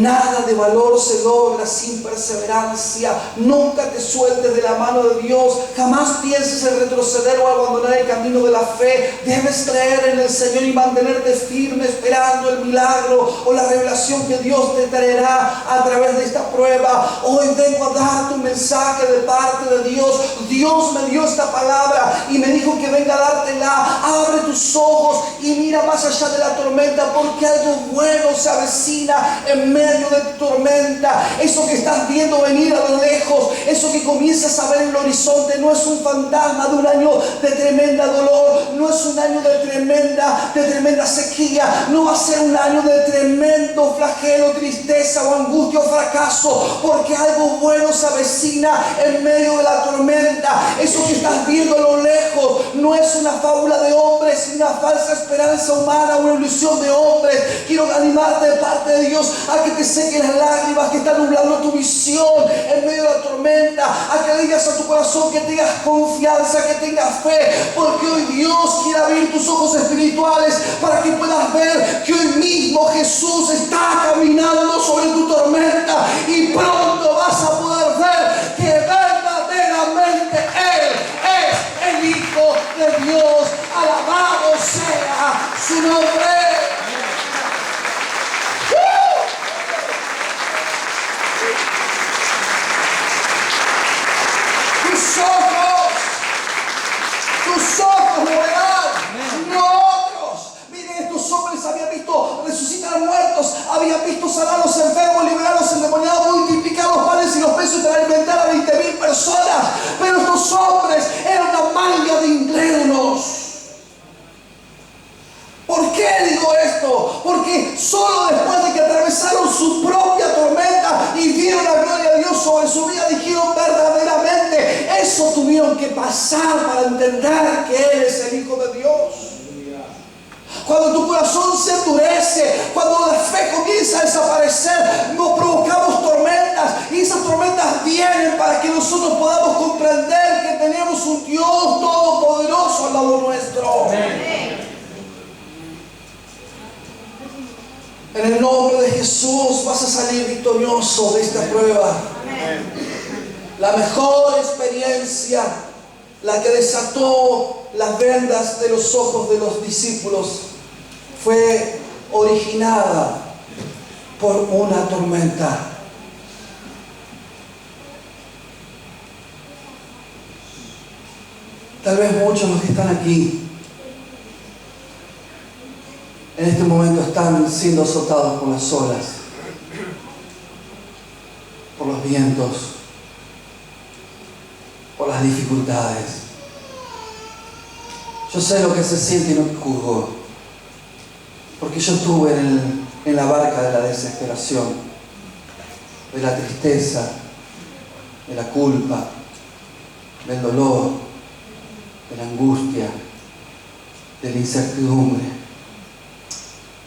Nada de valor se logra sin perseverancia. Nunca te sueltes de la mano de Dios. Jamás pienses en retroceder o abandonar el camino de la fe. Debes creer en el Señor y mantenerte firme esperando el milagro o la revelación que Dios te traerá a través de esta prueba. Hoy vengo a darte un mensaje de parte de Dios. Dios me dio esta palabra y me dijo que venga a dártela. Abre tus ojos y mira más allá de la tormenta, porque algo bueno se avecina en medio de tu tormenta. Eso que estás viendo venir a lo lejos, eso que comienzas a ver en el horizonte, no es un fantasma de un año de tremenda dolor, no es un año de tremenda sequía, no va a ser un año de tremendo flagelo, tristeza o angustia o fracaso, porque algo bueno se avecina en medio de la tormenta. Eso que estás viendo a lo lejos no es una fábula de hombres, sino una falsa esperanza humana, una ilusión de hombres. Quiero animarte de parte de Dios a que te sequen las lágrimas que están nublando tu visión en medio de la tormenta, a que digas a tu corazón que tengas confianza, que tengas fe, porque hoy Dios quiere abrir tus ojos espirituales para que puedas ver que hoy mismo Jesús está caminando sobre tu tormenta y pronto vas a poder ver que verdaderamente Él es el Hijo de Dios. Alabado sea su nombre. Tus ojos lo verán, no otros. Miren, estos hombres habían visto resucitar a muertos, habían visto sanar a los enfermos, liberar a los endemoniados, multiplicar los panes y los peces para alimentar a 20.000 personas. Pero estos hombres eran una manga de incrédulos. ¿Por qué digo esto? Porque solo después de que atravesaron su propia tormenta y vieron la gloria de Dios sobre su vida, dijeron verdaderamente, eso tuvieron que pasar para entender que Él es el Hijo de Dios. Cuando tu corazón se endurece, cuando la fe comienza a desaparecer, nos provocamos tormentas y esas tormentas vienen para que nosotros podamos comprender que tenemos un Dios todopoderoso al lado nuestro. Amén. En el nombre de Jesús vas a salir victorioso de esta prueba. Amén. La mejor experiencia, la que desató las vendas de los ojos de los discípulos, fue originada por una tormenta. Tal vez muchos de los que están aquí en este momento están siendo azotados por las olas, por los vientos, por las dificultades. Yo sé lo que se siente y no te juzgo, porque yo estuve en la barca de la desesperación, de la tristeza, de la culpa, del dolor, de la angustia, de la incertidumbre.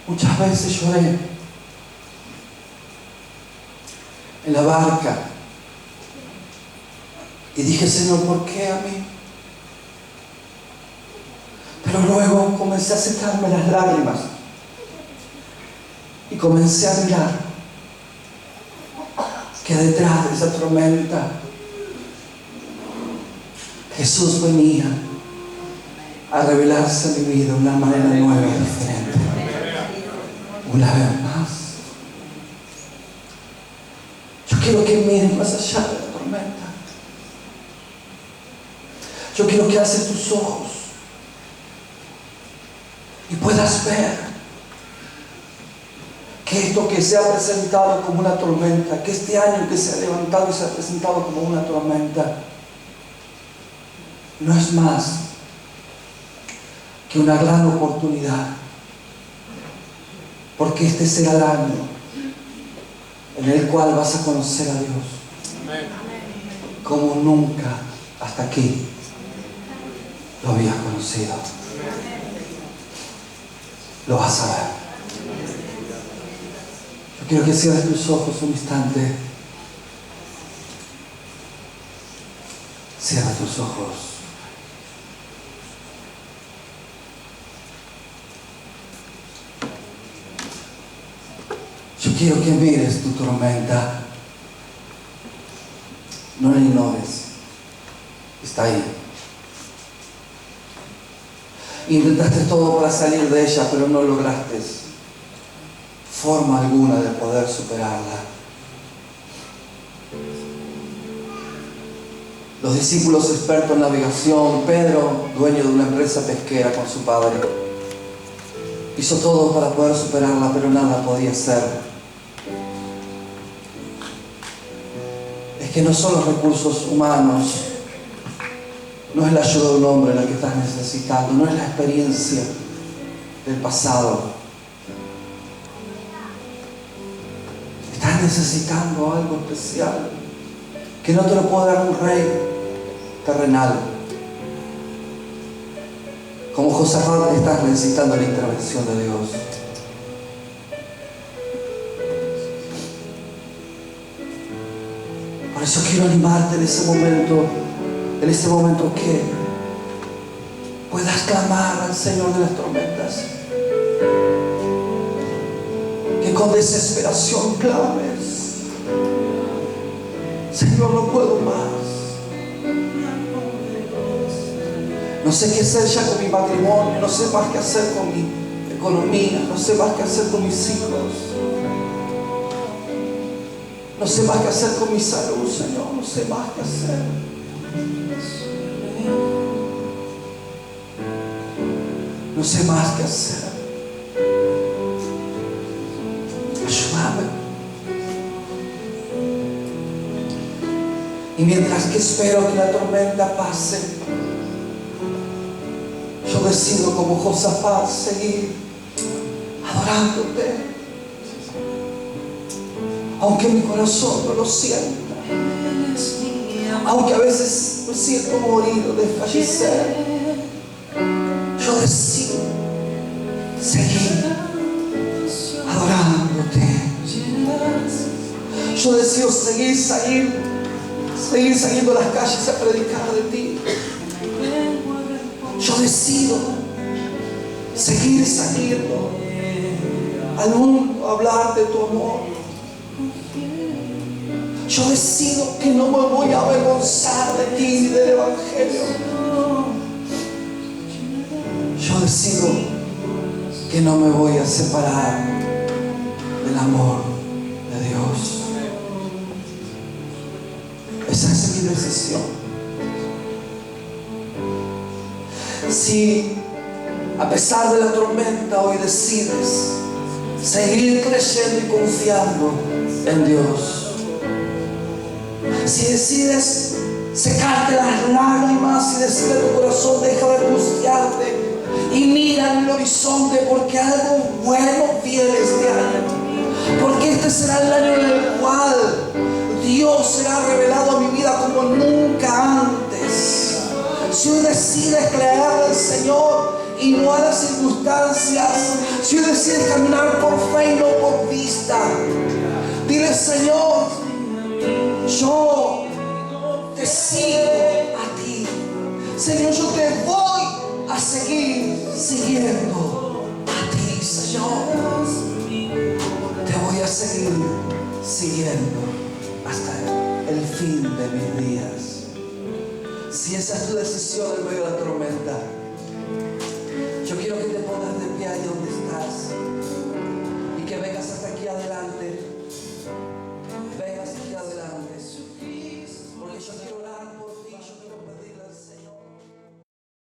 Muchas veces lloré en la barca y dije, Señor, ¿por qué a mí? Pero luego comencé a secarme las lágrimas y comencé a mirar que detrás de esa tormenta Jesús venía a revelarse en mi vida de una manera nueva y diferente. Una vez más, yo quiero que mires más allá de la tormenta. Yo quiero que alces tus ojos y puedas ver que esto que se ha presentado como una tormenta, que este año que se ha levantado y se ha presentado como una tormenta, no es más que una gran oportunidad, porque este será el año en el cual vas a conocer a Dios como nunca hasta aquí lo habías conocido. Lo vas a ver. Yo quiero que cierres tus ojos un instante. Cierra tus ojos. Yo quiero que mires tu tormenta. No la ignores. Está ahí. Intentaste todo para salir de ella, pero no lograste forma alguna de poder superarla. Los discípulos expertos en navegación, Pedro, dueño de una empresa pesquera con su padre, hizo todo para poder superarla, pero nada podía hacer. Es que no son los recursos humanos, no es la ayuda de un hombre la que estás necesitando, no es la experiencia del pasado. Estás necesitando algo especial que no te lo puede dar un rey terrenal. Como Josafat, estás necesitando la intervención de Dios. Por eso quiero animarte en ese momento que puedas clamar al Señor de las tormentas, que con desesperación clames: Señor, no puedo más, no sé qué hacer ya con mi matrimonio, no sé más qué hacer con mi economía, no sé más qué hacer con mis hijos, no sé más qué hacer con mi salud, Señor, no sé más qué hacer. No sé más qué hacer. Ayúdame. Y mientras que espero que la tormenta pase, yo decido como Josafat seguir adorándote, aunque mi corazón no lo sienta, aunque a veces me siento morido de fallecer. Yo decido seguir adorándote. Yo decido seguir saliendo a las calles a predicar de ti. Yo decido seguir saliendo al mundo a hablar de tu amor. Yo decido que no me voy a avergonzar de ti y del Evangelio. Yo decido que no me voy a separar del amor de Dios. Esa es mi decisión. Si a pesar de la tormenta hoy decides seguir creyendo y confiando en Dios, si decides secarte las lágrimas y decirle a tu corazón: deja de angustiarte y mira en el horizonte, porque algo bueno viene este año, porque este será el año en el cual Dios será revelado a mi vida como nunca antes. Si hoy decides creer al Señor y no a las circunstancias. Si hoy decides caminar por fe y no por vista, dile: Señor, yo te sigo a ti. Señor, yo te voy a seguir siguiendo a ti, Señor. Te voy a seguir siguiendo hasta el fin de mis días. Si esa es tu decisión en medio de la tormenta,